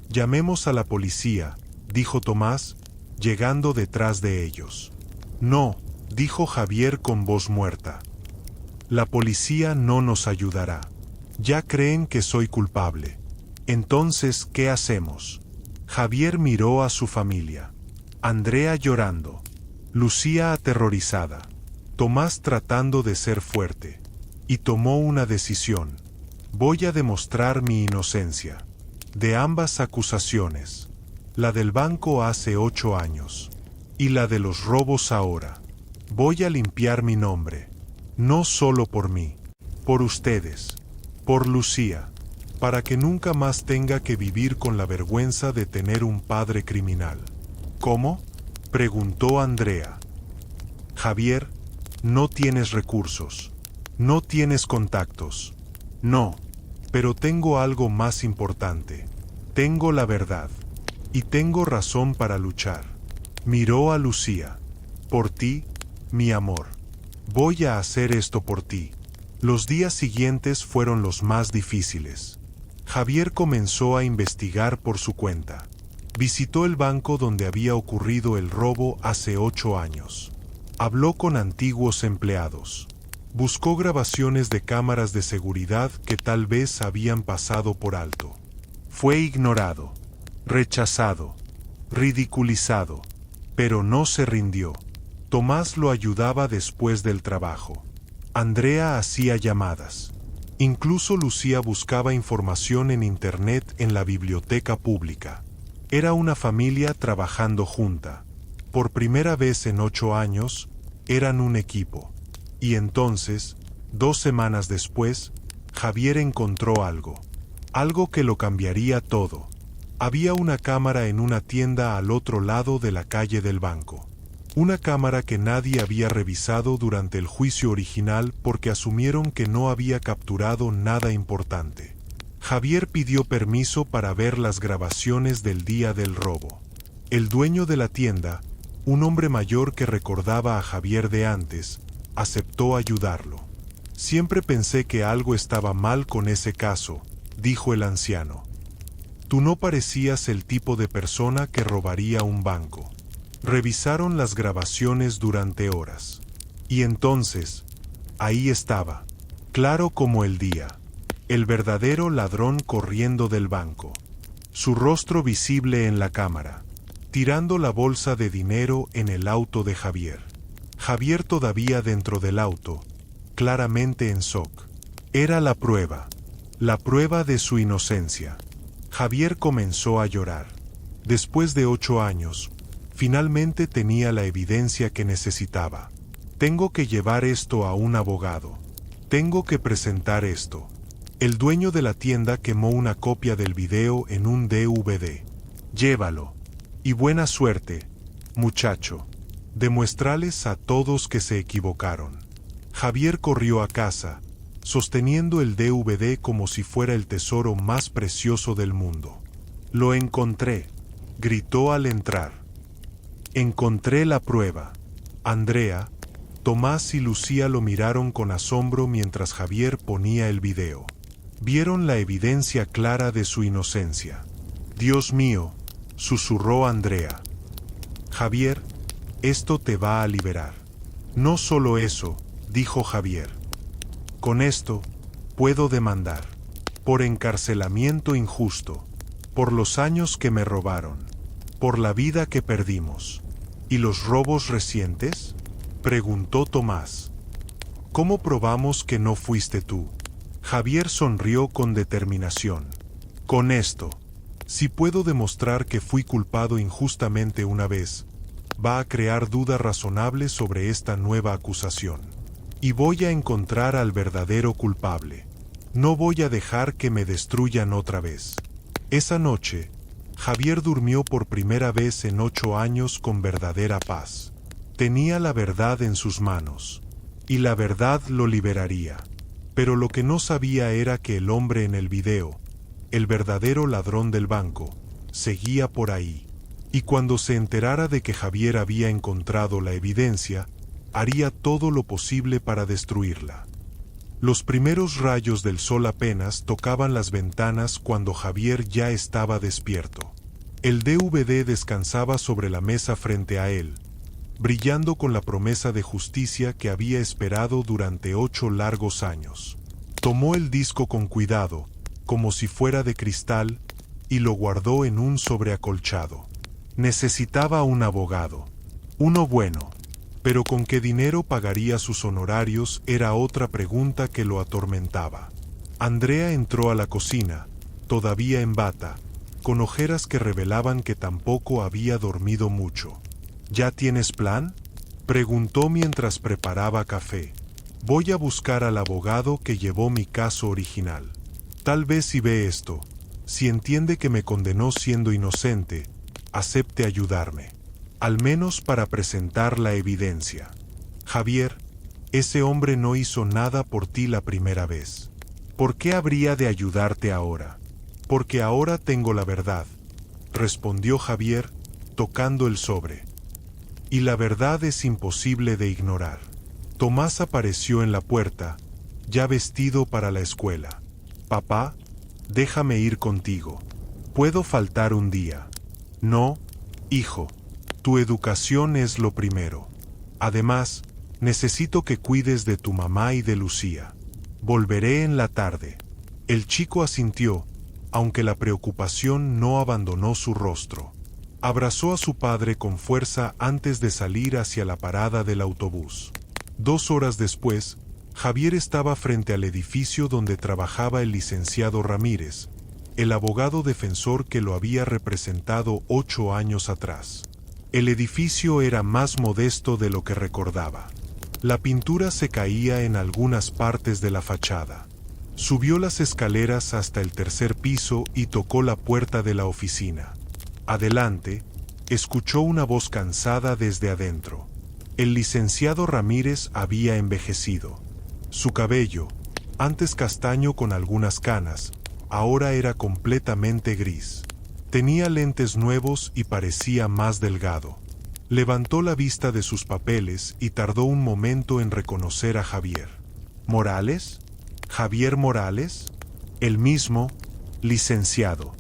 Llamemos a la policía, dijo Tomás, llegando detrás de ellos. No, dijo Javier con voz muerta. La policía no nos ayudará. Ya creen que soy culpable. Entonces, ¿qué hacemos? Javier miró a su familia. Andrea llorando. Lucía aterrorizada. Tomás tratando de ser fuerte. Y tomó una decisión. Voy a demostrar mi inocencia. De ambas acusaciones. La del banco hace 8 años. Y la de los robos ahora. Voy a limpiar mi nombre. No solo por mí. Por ustedes. Por Lucía. Para que nunca más tenga que vivir con la vergüenza de tener un padre criminal. ¿Cómo? Preguntó Andrea. Javier, no tienes recursos. No tienes contactos. No. Pero tengo algo más importante. Tengo la verdad. Y tengo razón para luchar. Miró a Lucía. Por ti, mi amor. Voy a hacer esto por ti. Los días siguientes fueron los más difíciles. Javier comenzó a investigar por su cuenta. Visitó el banco donde había ocurrido el robo hace 8 años. Habló con antiguos empleados. Buscó grabaciones de cámaras de seguridad que tal vez habían pasado por alto. Fue ignorado, rechazado, ridiculizado, pero no se rindió. Tomás lo ayudaba después del trabajo. Andrea hacía llamadas. Incluso Lucía buscaba información en internet en la biblioteca pública. Era una familia trabajando junta. Por primera vez en 8 años, eran un equipo. Y entonces, 2 semanas después, Javier encontró algo. Algo que lo cambiaría todo. Había una cámara en una tienda al otro lado de la calle del banco. Una cámara que nadie había revisado durante el juicio original porque asumieron que no había capturado nada importante. Javier pidió permiso para ver las grabaciones del día del robo. El dueño de la tienda, un hombre mayor que recordaba a Javier de antes, aceptó ayudarlo. Siempre pensé que algo estaba mal con ese caso, dijo el anciano. Tú no parecías el tipo de persona que robaría un banco. Revisaron las grabaciones durante horas. Y entonces, ahí estaba, claro como el día, el verdadero ladrón corriendo del banco. Su rostro visible en la cámara, tirando la bolsa de dinero en el auto de Javier. Javier todavía dentro del auto, claramente en shock. Era la prueba de su inocencia. Javier comenzó a llorar. Después de 8 años, finalmente tenía la evidencia que necesitaba. Tengo que llevar esto a un abogado. Tengo que presentar esto. El dueño de la tienda quemó una copia del video en un DVD. Llévalo. Y buena suerte, muchacho. Demuéstrales a todos que se equivocaron. Javier corrió a casa, sosteniendo el DVD como si fuera el tesoro más precioso del mundo. Lo encontré, gritó al entrar. Encontré la prueba. Andrea, Tomás y Lucía lo miraron con asombro mientras Javier ponía el video. Vieron la evidencia clara de su inocencia. Dios mío, susurró Andrea. Javier, esto te va a liberar. No solo eso, dijo Javier. Con esto, puedo demandar. Por encarcelamiento injusto. Por los años que me robaron. Por la vida que perdimos. ¿Y los robos recientes? Preguntó Tomás. ¿Cómo probamos que no fuiste tú? Javier sonrió con determinación. Con esto, si puedo demostrar que fui culpado injustamente una vez, va a crear duda razonable sobre esta nueva acusación. Y voy a encontrar al verdadero culpable. No voy a dejar que me destruyan otra vez. Esa noche, Javier durmió por primera vez en 8 años con verdadera paz. Tenía la verdad en sus manos. Y la verdad lo liberaría. Pero lo que no sabía era que el hombre en el video, el verdadero ladrón del banco, seguía por ahí. Y cuando se enterara de que Javier había encontrado la evidencia, haría todo lo posible para destruirla. Los primeros rayos del sol apenas tocaban las ventanas cuando Javier ya estaba despierto. El DVD descansaba sobre la mesa frente a él, brillando con la promesa de justicia que había esperado durante 8 largos años. Tomó el disco con cuidado, como si fuera de cristal, y lo guardó en un sobreacolchado. Necesitaba un abogado. Uno bueno. Pero ¿con qué dinero pagaría sus honorarios? Era otra pregunta que lo atormentaba. Andrea entró a la cocina, todavía en bata, con ojeras que revelaban que tampoco había dormido mucho. ¿Ya tienes plan?, preguntó mientras preparaba café. Voy a buscar al abogado que llevó mi caso original. Tal vez si ve esto, si entiende que me condenó siendo inocente, acepte ayudarme. Al menos para presentar la evidencia. Javier, ese hombre no hizo nada por ti la primera vez. ¿Por qué habría de ayudarte ahora? Porque ahora tengo la verdad, respondió Javier, tocando el sobre. Y la verdad es imposible de ignorar. Tomás apareció en la puerta, ya vestido para la escuela. Papá, déjame ir contigo. ¿Puedo faltar un día? No, hijo. Tu educación es lo primero. Además, necesito que cuides de tu mamá y de Lucía. Volveré en la tarde. El chico asintió, aunque la preocupación no abandonó su rostro. Abrazó a su padre con fuerza antes de salir hacia la parada del autobús. 2 horas después, Javier estaba frente al edificio donde trabajaba el licenciado Ramírez, el abogado defensor que lo había representado 8 años atrás. El edificio era más modesto de lo que recordaba. La pintura se caía en algunas partes de la fachada. Subió las escaleras hasta el 3er piso y tocó la puerta de la oficina. Adelante, escuchó una voz cansada desde adentro. El licenciado Ramírez había envejecido. Su cabello, antes castaño con algunas canas, ahora era completamente gris. Tenía lentes nuevos y parecía más delgado. Levantó la vista de sus papeles y tardó un momento en reconocer a Javier. ¿Morales? ¿Javier Morales? El mismo, licenciado.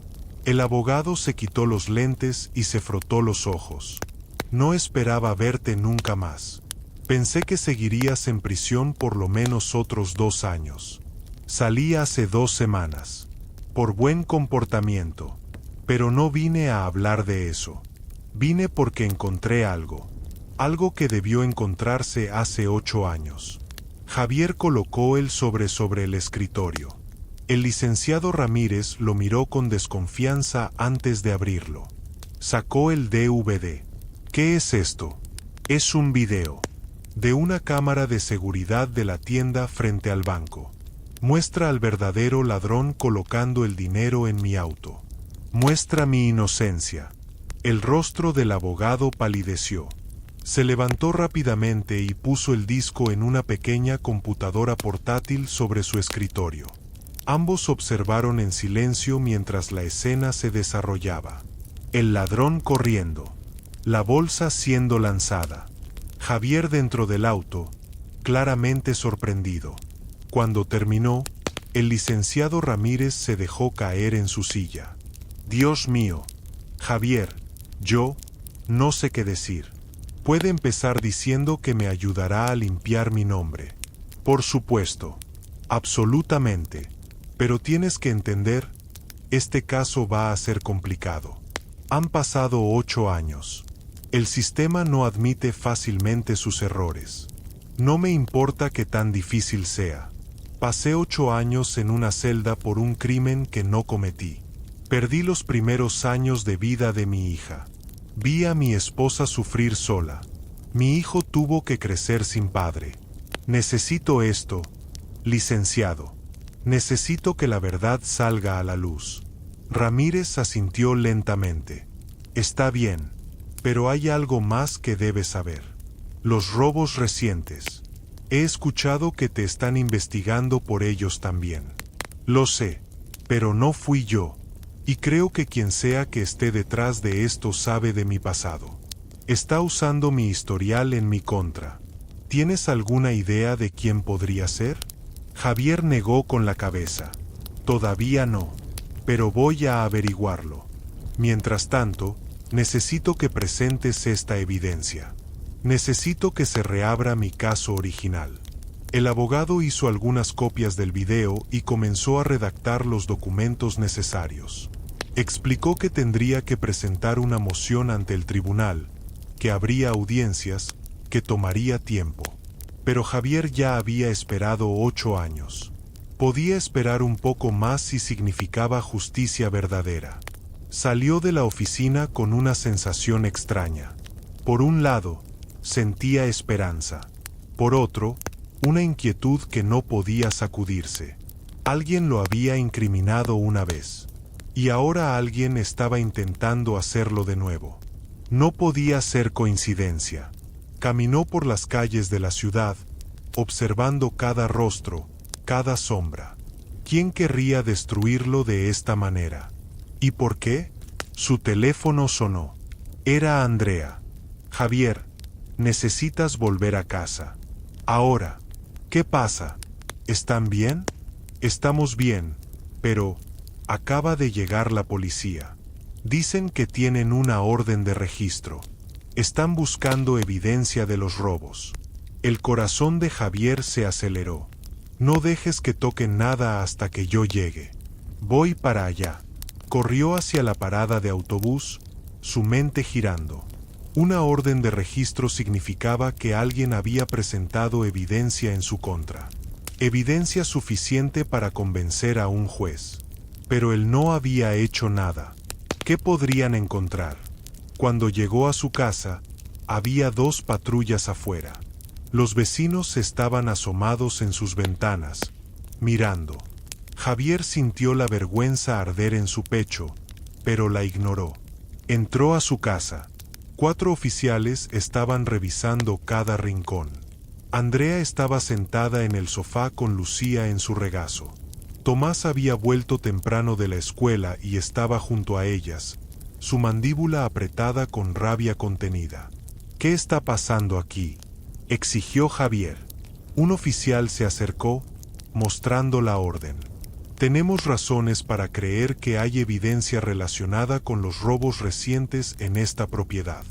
El abogado se quitó los lentes y se frotó los ojos. No esperaba verte nunca más. Pensé que seguirías en prisión por lo menos otros 2 años. Salí hace 2 semanas. Por buen comportamiento. Pero no vine a hablar de eso. Vine porque encontré algo. Algo que debió encontrarse hace 8 años. Javier colocó el sobre el escritorio. El licenciado Ramírez lo miró con desconfianza antes de abrirlo. Sacó el DVD. ¿Qué es esto? Es un video. De una cámara de seguridad de la tienda frente al banco. Muestra al verdadero ladrón colocando el dinero en mi auto. Muestra mi inocencia. El rostro del abogado palideció. Se levantó rápidamente y puso el disco en una pequeña computadora portátil sobre su escritorio. Ambos observaron en silencio mientras la escena se desarrollaba. El ladrón corriendo. La bolsa siendo lanzada. Javier dentro del auto, claramente sorprendido. Cuando terminó, el licenciado Ramírez se dejó caer en su silla. Dios mío, Javier, yo no sé qué decir. Puede empezar diciendo que me ayudará a limpiar mi nombre. Por supuesto, absolutamente. Pero tienes que entender, este caso va a ser complicado. Han pasado 8 años. El sistema no admite fácilmente sus errores. No me importa que tan difícil sea. Pasé 8 años en una celda por un crimen que no cometí. Perdí los primeros años de vida de mi hija. Vi a mi esposa sufrir sola. Mi hijo tuvo que crecer sin padre. Necesito esto, licenciado. Necesito que la verdad salga a la luz. Ramírez asintió lentamente. Está bien, pero hay algo más que debes saber. Los robos recientes. He escuchado que te están investigando por ellos también. Lo sé, pero no fui yo. Y creo que quien sea que esté detrás de esto sabe de mi pasado. Está usando mi historial en mi contra. ¿Tienes alguna idea de quién podría ser? Javier negó con la cabeza. Todavía no, pero voy a averiguarlo. Mientras tanto, necesito que presentes esta evidencia. Necesito que se reabra mi caso original. El abogado hizo algunas copias del video y comenzó a redactar los documentos necesarios. Explicó que tendría que presentar una moción ante el tribunal, que habría audiencias, que tomaría tiempo. Pero Javier ya había esperado 8 años. Podía esperar un poco más si significaba justicia verdadera. Salió de la oficina con una sensación extraña. Por un lado, sentía esperanza. Por otro, una inquietud que no podía sacudirse. Alguien lo había incriminado una vez. Y ahora alguien estaba intentando hacerlo de nuevo. No podía ser coincidencia. Caminó por las calles de la ciudad, observando cada rostro, cada sombra. ¿Quién querría destruirlo de esta manera? ¿Y por qué? Su teléfono sonó. Era Andrea. Javier, necesitas volver a casa. Ahora. ¿Qué pasa? ¿Están bien? Estamos bien, pero acaba de llegar la policía. Dicen que tienen una orden de registro. Están buscando evidencia de los robos. El corazón de Javier se aceleró. No dejes que toquen nada hasta que yo llegue. Voy para allá. Corrió hacia la parada de autobús, su mente girando. Una orden de registro significaba que alguien había presentado evidencia en su contra. Evidencia suficiente para convencer a un juez. Pero él no había hecho nada. ¿Qué podrían encontrar? Cuando llegó a su casa, había 2 patrullas afuera. Los vecinos estaban asomados en sus ventanas, mirando. Javier sintió la vergüenza arder en su pecho, pero la ignoró. Entró a su casa. 4 oficiales estaban revisando cada rincón. Andrea estaba sentada en el sofá con Lucía en su regazo. Tomás había vuelto temprano de la escuela y estaba junto a ellas, su mandíbula apretada con rabia contenida. ¿Qué está pasando aquí?, exigió Javier. Un oficial se acercó, mostrando la orden. Tenemos razones para creer que hay evidencia relacionada con los robos recientes en esta propiedad.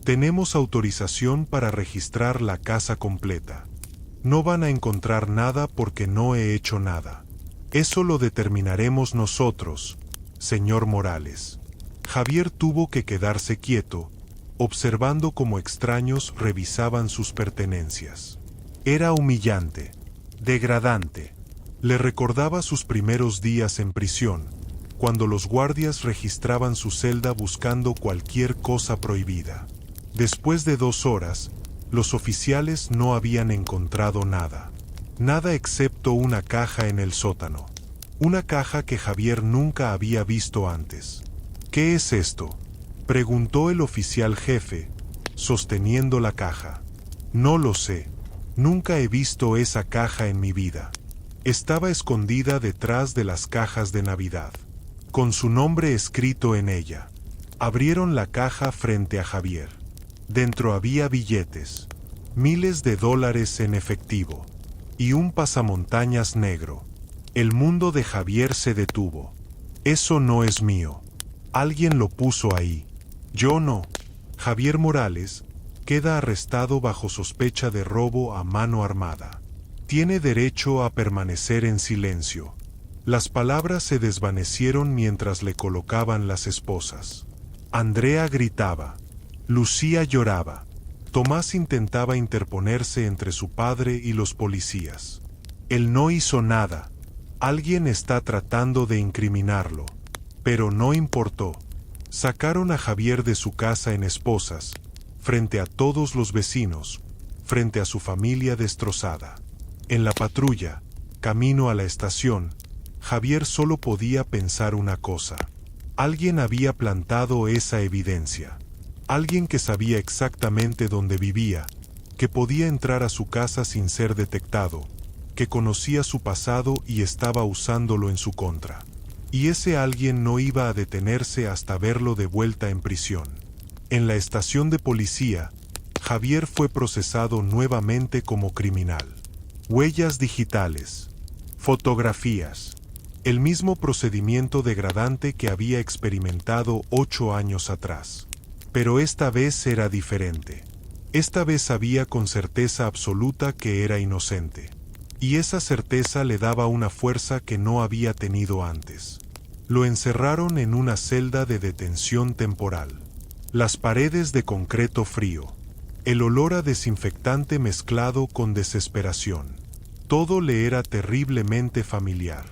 Tenemos autorización para registrar la casa completa. No van a encontrar nada porque no he hecho nada. Eso lo determinaremos nosotros, señor Morales. Javier tuvo que quedarse quieto, observando cómo extraños revisaban sus pertenencias. Era humillante, degradante. Le recordaba sus primeros días en prisión, cuando los guardias registraban su celda buscando cualquier cosa prohibida. Después de 2 horas, los oficiales no habían encontrado nada. Nada excepto una caja en el sótano. Una caja que Javier nunca había visto antes. ¿Qué es esto?, preguntó el oficial jefe, sosteniendo la caja. No lo sé. Nunca he visto esa caja en mi vida. Estaba escondida detrás de las cajas de Navidad, con su nombre escrito en ella. Abrieron la caja frente a Javier. Dentro había billetes, miles de dólares en efectivo, y un pasamontañas negro. El mundo de Javier se detuvo. Eso no es mío. Alguien lo puso ahí. Yo no. Javier Morales queda arrestado bajo sospecha de robo a mano armada. Tiene derecho a permanecer en silencio. Las palabras se desvanecieron mientras le colocaban las esposas. Andrea gritaba. Lucía lloraba. Tomás intentaba interponerse entre su padre y los policías. Él no hizo nada. Alguien está tratando de incriminarlo. Pero no importó. Sacaron a Javier de su casa en Esposas, frente a todos los vecinos, frente a su familia destrozada. En la patrulla, camino a la estación, Javier solo podía pensar una cosa. Alguien había plantado esa evidencia. Alguien que sabía exactamente dónde vivía, que podía entrar a su casa sin ser detectado, que conocía su pasado y estaba usándolo en su contra. Y ese alguien no iba a detenerse hasta verlo de vuelta en prisión. En la estación de policía, Javier fue procesado nuevamente como criminal. Huellas digitales, fotografías, el mismo procedimiento degradante que había experimentado 8 años atrás. Pero esta vez era diferente. Esta vez sabía con certeza absoluta que era inocente. Y esa certeza le daba una fuerza que no había tenido antes. Lo encerraron en una celda de detención temporal. Las paredes de concreto frío. El olor a desinfectante mezclado con desesperación. Todo le era terriblemente familiar.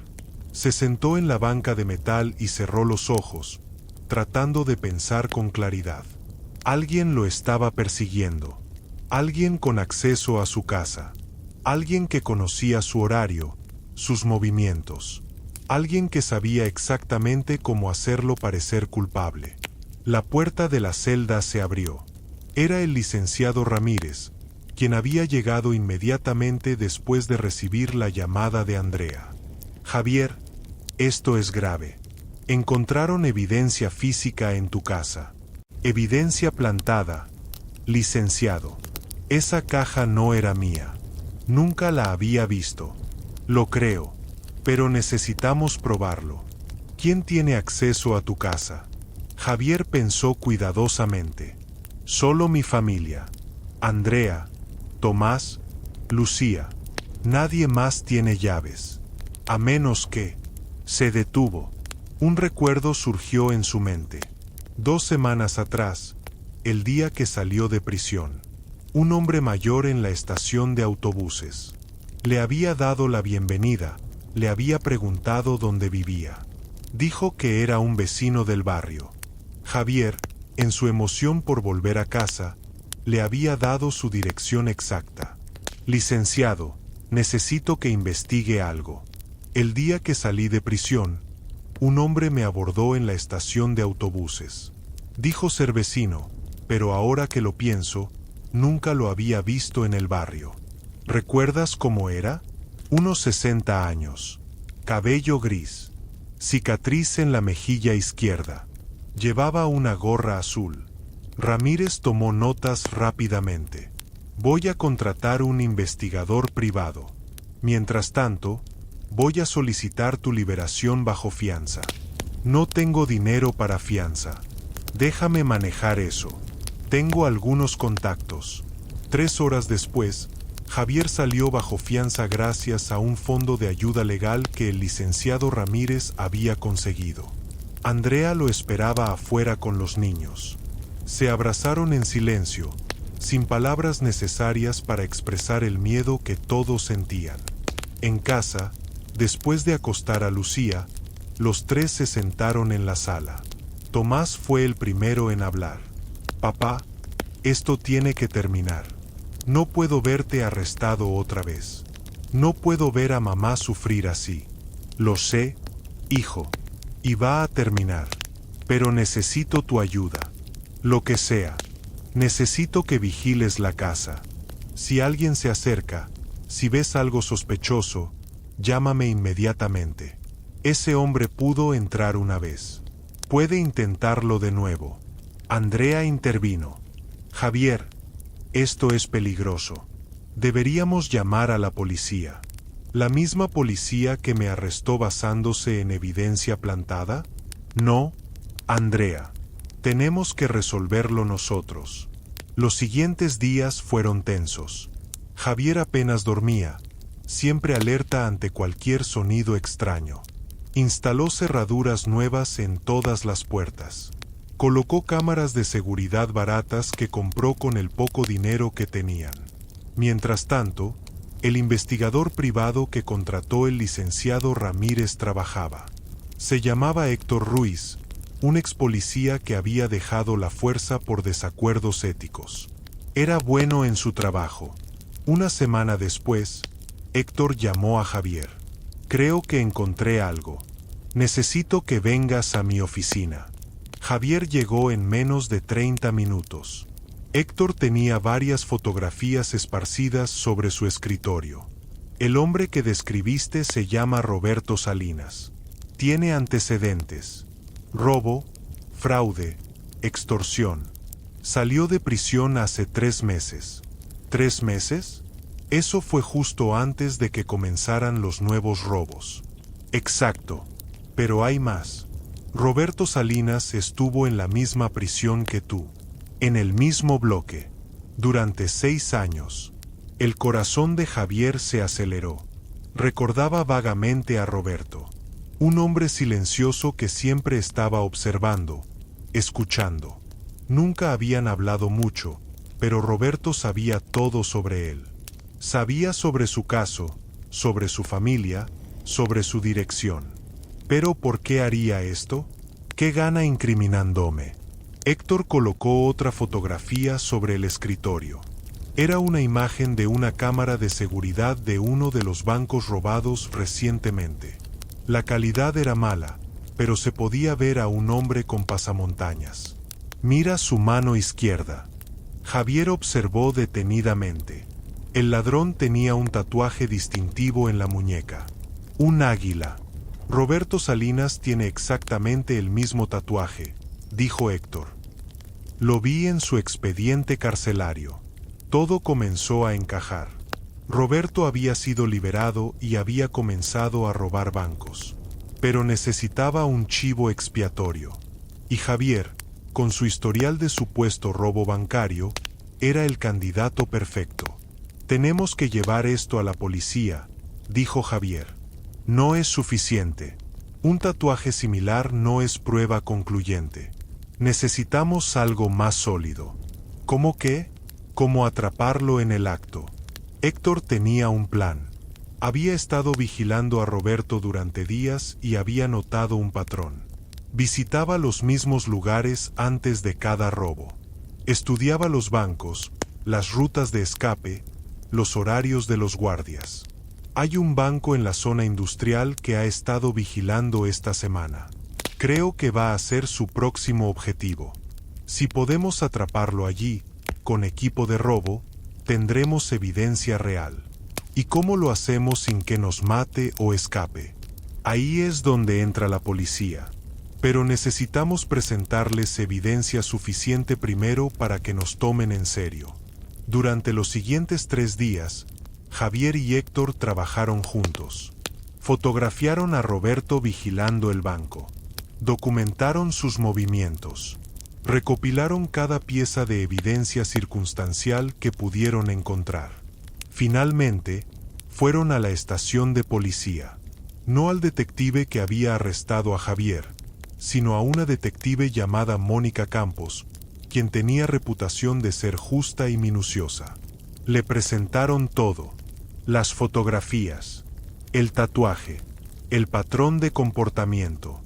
Se sentó en la banca de metal y cerró los ojos, tratando de pensar con claridad. Alguien lo estaba persiguiendo. Alguien con acceso a su casa. Alguien que conocía su horario, sus movimientos. Alguien que sabía exactamente cómo hacerlo parecer culpable. La puerta de la celda se abrió. Era el licenciado Ramírez, quien había llegado inmediatamente después de recibir la llamada de Andrea. Javier, esto es grave. Encontraron evidencia física en tu casa. Evidencia plantada. Licenciado. Esa caja no era mía. Nunca la había visto. Lo creo, pero necesitamos probarlo. ¿Quién tiene acceso a tu casa? Javier pensó cuidadosamente. Solo mi familia. Andrea, Tomás, Lucía. Nadie más tiene llaves. A menos que... Se detuvo. Un recuerdo surgió en su mente. 2 semanas atrás, el día que salió de prisión. Un hombre mayor en la estación de autobuses. Le había dado la bienvenida, le había preguntado dónde vivía. Dijo que era un vecino del barrio. Javier, en su emoción por volver a casa, le había dado su dirección exacta. Licenciado, necesito que investigue algo. El día que salí de prisión, un hombre me abordó en la estación de autobuses. Dijo ser vecino, pero ahora que lo pienso, nunca lo había visto en el barrio. ¿Recuerdas cómo era? Unos 60 años. Cabello gris. Cicatriz en la mejilla izquierda. Llevaba una gorra azul. Ramírez tomó notas rápidamente. Voy a contratar un investigador privado. Mientras tanto, voy a solicitar tu liberación bajo fianza. No tengo dinero para fianza. Déjame manejar eso. Tengo algunos contactos. 3 horas después, Javier salió bajo fianza gracias a un fondo de ayuda legal que el licenciado Ramírez había conseguido. Andrea lo esperaba afuera con los niños. Se abrazaron en silencio, sin palabras necesarias para expresar el miedo que todos sentían. En casa, después de acostar a Lucía, los 3 se sentaron en la sala. Tomás fue el primero en hablar. Papá, esto tiene que terminar. No puedo verte arrestado otra vez. No puedo ver a mamá sufrir así. Lo sé, hijo. Y va a terminar. Pero necesito tu ayuda. Lo que sea. Necesito que vigiles la casa. Si alguien se acerca, si ves algo sospechoso, llámame inmediatamente. Ese hombre pudo entrar una vez. Puede intentarlo de nuevo. Andrea intervino. Javier, esto es peligroso. Deberíamos llamar a la policía. ¿La misma policía que me arrestó basándose en evidencia plantada? No, Andrea. Tenemos que resolverlo nosotros. Los siguientes días fueron tensos. Javier apenas dormía, siempre alerta ante cualquier sonido extraño. Instaló cerraduras nuevas en todas las puertas. Colocó cámaras de seguridad baratas que compró con el poco dinero que tenían. Mientras tanto, el investigador privado que contrató el licenciado Ramírez trabajaba. Se llamaba Héctor Ruiz, un ex policía que había dejado la fuerza por desacuerdos éticos. Era bueno en su trabajo. Una semana después, Héctor llamó a Javier. Creo que encontré algo. Necesito que vengas a mi oficina. Javier llegó en menos de 30 minutos. Héctor tenía varias fotografías esparcidas sobre su escritorio. El hombre que describiste se llama Roberto Salinas. Tiene antecedentes: robo, fraude, extorsión. Salió de prisión hace 3 meses. ¿3 meses? Eso fue justo antes de que comenzaran los nuevos robos. Exacto. Pero hay más. Roberto Salinas estuvo en la misma prisión que tú. En el mismo bloque. Durante 6 años. El corazón de Javier se aceleró. Recordaba vagamente a Roberto. Un hombre silencioso que siempre estaba observando, escuchando. Nunca habían hablado mucho, pero Roberto sabía todo sobre él. Sabía sobre su caso, sobre su familia, sobre su dirección. ¿Pero por qué haría esto? ¿Qué gana incriminándome? Héctor colocó otra fotografía sobre el escritorio. Era una imagen de una cámara de seguridad de uno de los bancos robados recientemente. La calidad era mala, pero se podía ver a un hombre con pasamontañas. Mira su mano izquierda. Javier observó detenidamente. El ladrón tenía un tatuaje distintivo en la muñeca. Un águila. Roberto Salinas tiene exactamente el mismo tatuaje, dijo Héctor. Lo vi en su expediente carcelario. Todo comenzó a encajar. Roberto había sido liberado y había comenzado a robar bancos. Pero necesitaba un chivo expiatorio. Y Javier, con su historial de supuesto robo bancario, era el candidato perfecto. Tenemos que llevar esto a la policía, dijo Javier. No es suficiente. Un tatuaje similar no es prueba concluyente. Necesitamos algo más sólido. ¿Cómo qué? ¿Cómo atraparlo en el acto? Héctor tenía un plan. Había estado vigilando a Roberto durante días y había notado un patrón. Visitaba los mismos lugares antes de cada robo. Estudiaba los bancos, las rutas de escape, los horarios de los guardias. Hay un banco en la zona industrial que ha estado vigilando esta semana. Creo que va a ser su próximo objetivo. Si podemos atraparlo allí, con equipo de robo, tendremos evidencia real. ¿Y cómo lo hacemos sin que nos mate o escape? Ahí es donde entra la policía. Pero necesitamos presentarles evidencia suficiente primero para que nos tomen en serio. Durante los siguientes 3 días, Javier y Héctor trabajaron juntos. Fotografiaron a Roberto vigilando el banco. Documentaron sus movimientos. Recopilaron cada pieza de evidencia circunstancial que pudieron encontrar. Finalmente, fueron a la estación de policía. No al detective que había arrestado a Javier, sino a una detective llamada Mónica Campos, quien tenía reputación de ser justa y minuciosa. Le presentaron todo: las fotografías, el tatuaje, el patrón de comportamiento,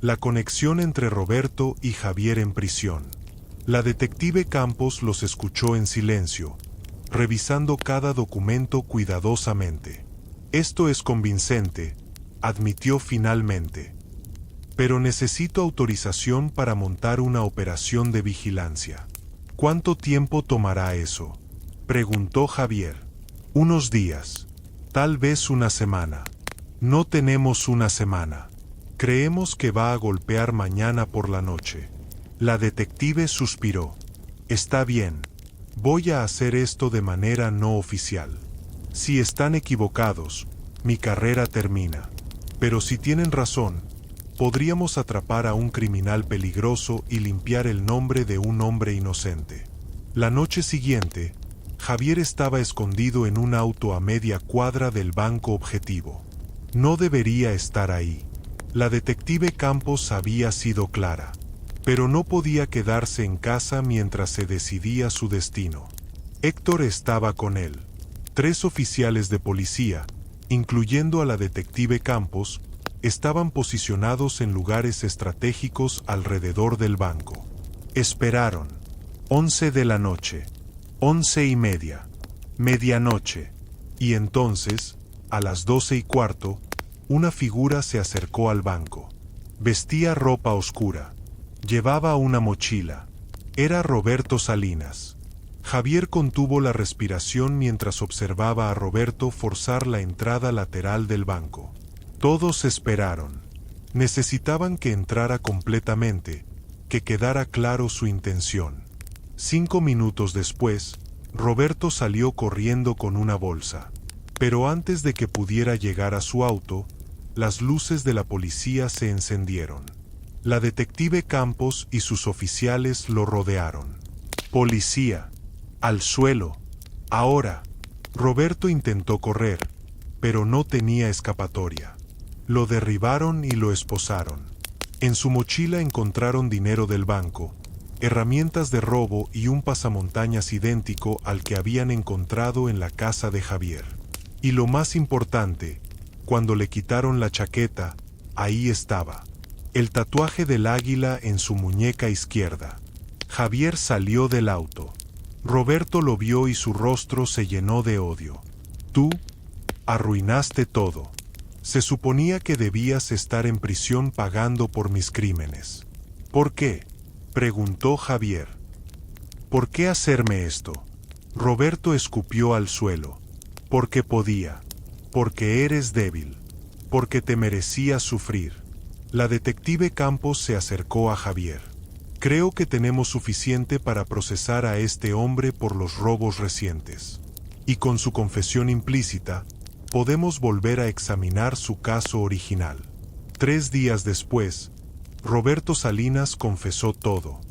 la conexión entre Roberto y Javier en prisión. La detective Campos los escuchó en silencio, revisando cada documento cuidadosamente. Esto es convincente, admitió finalmente. Pero necesito autorización para montar una operación de vigilancia. ¿Cuánto tiempo tomará eso?, preguntó Javier. Unos días. Tal vez una semana. No tenemos una semana. Creemos que va a golpear mañana por la noche. La detective suspiró. Está bien. Voy a hacer esto de manera no oficial. Si están equivocados, mi carrera termina. Pero si tienen razón, podríamos atrapar a un criminal peligroso y limpiar el nombre de un hombre inocente. La noche siguiente, Javier estaba escondido en un auto a media cuadra del banco objetivo. No debería estar ahí. La detective Campos había sido clara, pero no podía quedarse en casa mientras se decidía su destino. Héctor estaba con él. 3 oficiales de policía, incluyendo a la detective Campos, estaban posicionados en lugares estratégicos alrededor del banco. Esperaron. 11 de la noche. 11:30. Medianoche. Y entonces, a las 12:15, una figura se acercó al banco. Vestía ropa oscura. Llevaba una mochila. Era Roberto Salinas. Javier contuvo la respiración mientras observaba a Roberto forzar la entrada lateral del banco. Todos esperaron. Necesitaban que entrara completamente, que quedara claro su intención. 5 minutos después, Roberto salió corriendo con una bolsa. Pero antes de que pudiera llegar a su auto, las luces de la policía se encendieron. La detective Campos y sus oficiales lo rodearon. «Policía, al suelo, ahora». Roberto intentó correr, pero no tenía escapatoria. Lo derribaron y lo esposaron. En su mochila encontraron dinero del banco, herramientas de robo y un pasamontañas idéntico al que habían encontrado en la casa de Javier. Y lo más importante, cuando le quitaron la chaqueta, ahí estaba, el tatuaje del águila en su muñeca izquierda. Javier salió del auto. Roberto lo vio y su rostro se llenó de odio. «Tú arruinaste todo. Se suponía que debías estar en prisión pagando por mis crímenes». «¿Por qué?», preguntó Javier. «¿Por qué hacerme esto?». Roberto escupió al suelo. «Porque podía. Porque eres débil. Porque te merecías sufrir». La detective Campos se acercó a Javier. «Creo que tenemos suficiente para procesar a este hombre por los robos recientes. Y con su confesión implícita, podemos volver a examinar su caso original». 3 días después, Roberto Salinas confesó todo.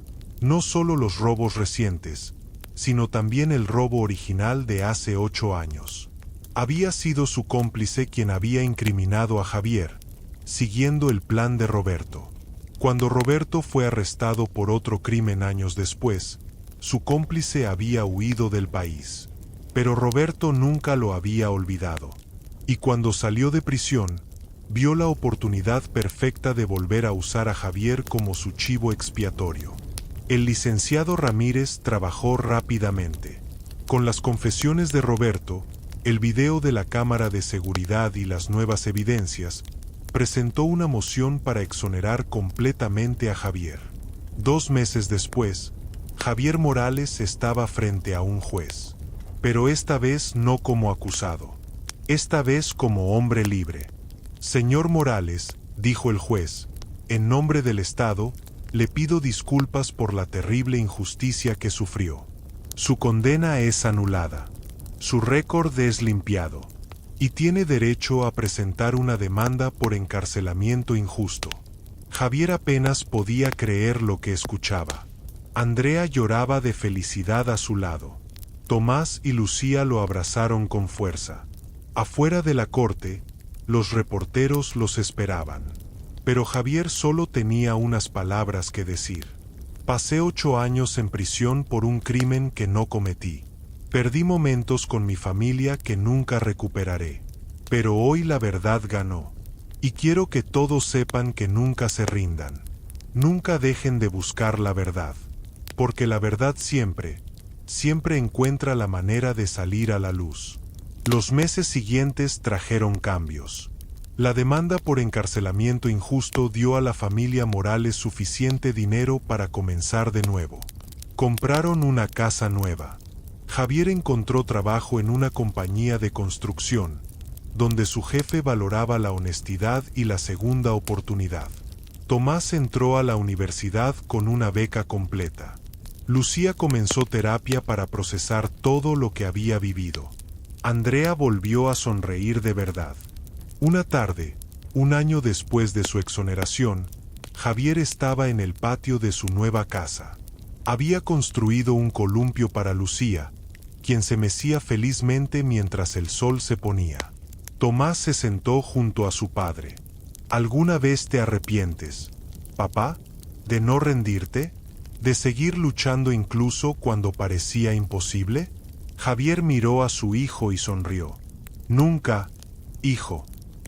No solo los robos recientes, sino también el robo original de hace 8 años. Había sido su cómplice quien había incriminado a Javier, siguiendo el plan de Roberto. Cuando Roberto fue arrestado por otro crimen años después, su cómplice había huido del país. Pero Roberto nunca lo había olvidado. Y cuando salió de prisión, vio la oportunidad perfecta de volver a usar a Javier como su chivo expiatorio. El licenciado Ramírez trabajó rápidamente. Con las confesiones de Roberto, el video de la cámara de seguridad y las nuevas evidencias, presentó una moción para exonerar completamente a Javier. 2 meses después, Javier Morales estaba frente a un juez. Pero esta vez no como acusado. Esta vez como hombre libre. «Señor Morales», dijo el juez, «en nombre del Estado, le pido disculpas por la terrible injusticia que sufrió. Su condena es anulada. Su récord es limpiado. Y tiene derecho a presentar una demanda por encarcelamiento injusto». Javier apenas podía creer lo que escuchaba. Andrea lloraba de felicidad a su lado. Tomás y Lucía lo abrazaron con fuerza. Afuera de la corte, los reporteros los esperaban. Pero Javier solo tenía unas palabras que decir. «Pasé 8 años en prisión por un crimen que no cometí. Perdí momentos con mi familia que nunca recuperaré. Pero hoy la verdad ganó. Y quiero que todos sepan que nunca se rindan. Nunca dejen de buscar la verdad. Porque la verdad siempre encuentra la manera de salir a la luz». Los meses siguientes trajeron cambios. La demanda por encarcelamiento injusto dio a la familia Morales suficiente dinero para comenzar de nuevo. Compraron una casa nueva. Javier encontró trabajo en una compañía de construcción, donde su jefe valoraba la honestidad y la segunda oportunidad. Tomás entró a la universidad con una beca completa. Lucía comenzó terapia para procesar todo lo que había vivido. Andrea volvió a sonreír de verdad. Una tarde, 1 año después de su exoneración, Javier estaba en el patio de su nueva casa. Había construido un columpio para Lucía, quien se mecía felizmente mientras el sol se ponía. Tomás se sentó junto a su padre. ¿Alguna vez te arrepientes, papá, de no rendirte? ¿De seguir luchando incluso cuando parecía imposible? Javier miró a su hijo y sonrió. «Nunca, hijo,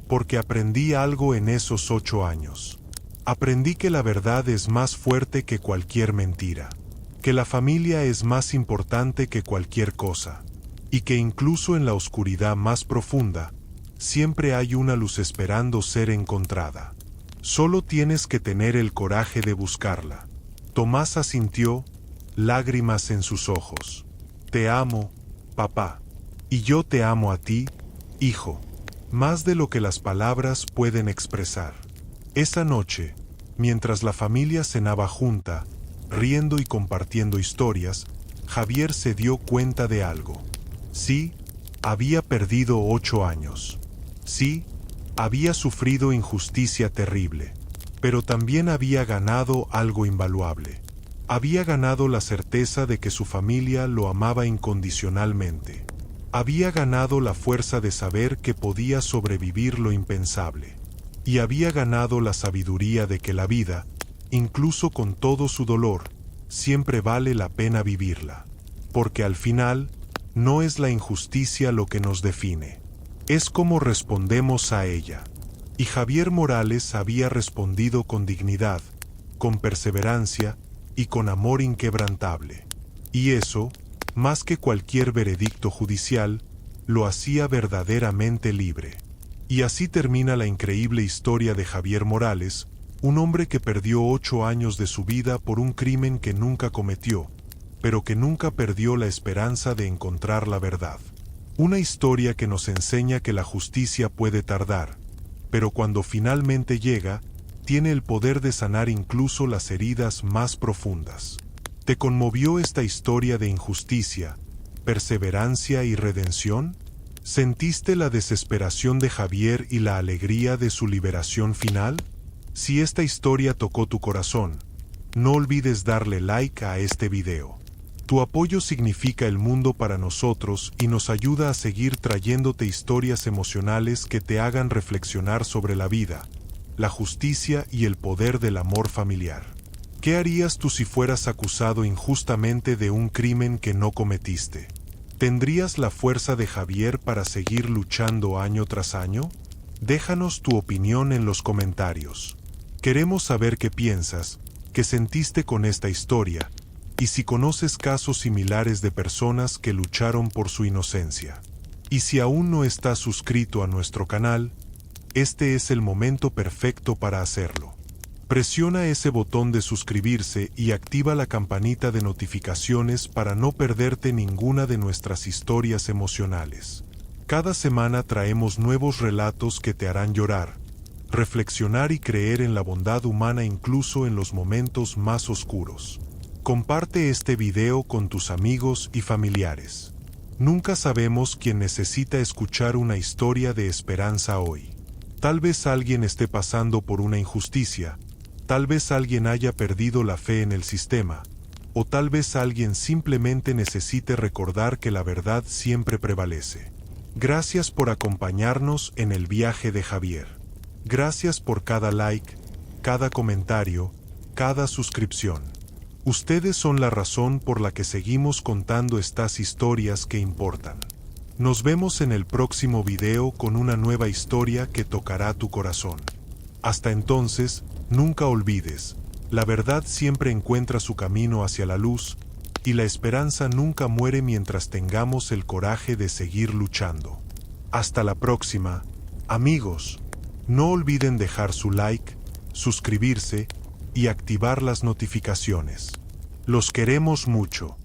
porque aprendí algo en esos 8 años. Aprendí que la verdad es más fuerte que cualquier mentira, que la familia es más importante que cualquier cosa, y que incluso en la oscuridad más profunda, siempre hay una luz esperando ser encontrada. Solo tienes que tener el coraje de buscarla». Tomás asintió, lágrimas en sus ojos. Te amo, papá. Y yo te amo a ti, hijo, más de lo que las palabras pueden expresar. Esa noche, mientras la familia cenaba junta, riendo y compartiendo historias, Javier se dio cuenta de algo. Sí, había perdido 8 años. Sí, había sufrido injusticia terrible. Pero también había ganado algo invaluable. Había ganado la certeza de que su familia lo amaba incondicionalmente. Había ganado la fuerza de saber que podía sobrevivir lo impensable. Y había ganado la sabiduría de que la vida, incluso con todo su dolor, siempre vale la pena vivirla. Porque al final, no es la injusticia lo que nos define. Es cómo respondemos a ella. Y Javier Morales había respondido con dignidad, con perseverancia y con amor inquebrantable. Y eso, más que cualquier veredicto judicial, lo hacía verdaderamente libre. Y así termina la increíble historia de Javier Morales, un hombre que perdió 8 años de su vida por un crimen que nunca cometió, pero que nunca perdió la esperanza de encontrar la verdad. Una historia que nos enseña que la justicia puede tardar, pero cuando finalmente llega, tiene el poder de sanar incluso las heridas más profundas. ¿Te conmovió esta historia de injusticia, perseverancia y redención? ¿Sentiste la desesperación de Javier y la alegría de su liberación final? Si esta historia tocó tu corazón, no olvides darle like a este video. Tu apoyo significa el mundo para nosotros y nos ayuda a seguir trayéndote historias emocionales que te hagan reflexionar sobre la vida, la justicia y el poder del amor familiar. ¿Qué harías tú si fueras acusado injustamente de un crimen que no cometiste? ¿Tendrías la fuerza de Javier para seguir luchando año tras año? Déjanos tu opinión en los comentarios. Queremos saber qué piensas, qué sentiste con esta historia, y si conoces casos similares de personas que lucharon por su inocencia. Y si aún no estás suscrito a nuestro canal, este es el momento perfecto para hacerlo. Presiona ese botón de suscribirse y activa la campanita de notificaciones para no perderte ninguna de nuestras historias emocionales. Cada semana traemos nuevos relatos que te harán llorar, reflexionar y creer en la bondad humana incluso en los momentos más oscuros. Comparte este video con tus amigos y familiares. Nunca sabemos quién necesita escuchar una historia de esperanza hoy. Tal vez alguien esté pasando por una injusticia, tal vez alguien haya perdido la fe en el sistema, o tal vez alguien simplemente necesite recordar que la verdad siempre prevalece. Gracias por acompañarnos en el viaje de Javier. Gracias por cada like, cada comentario, cada suscripción. Ustedes son la razón por la que seguimos contando estas historias que importan. Nos vemos en el próximo video con una nueva historia que tocará tu corazón. Hasta entonces, nunca olvides, la verdad siempre encuentra su camino hacia la luz, y la esperanza nunca muere mientras tengamos el coraje de seguir luchando. Hasta la próxima, amigos. No olviden dejar su like, suscribirse y activar las notificaciones. Los queremos mucho.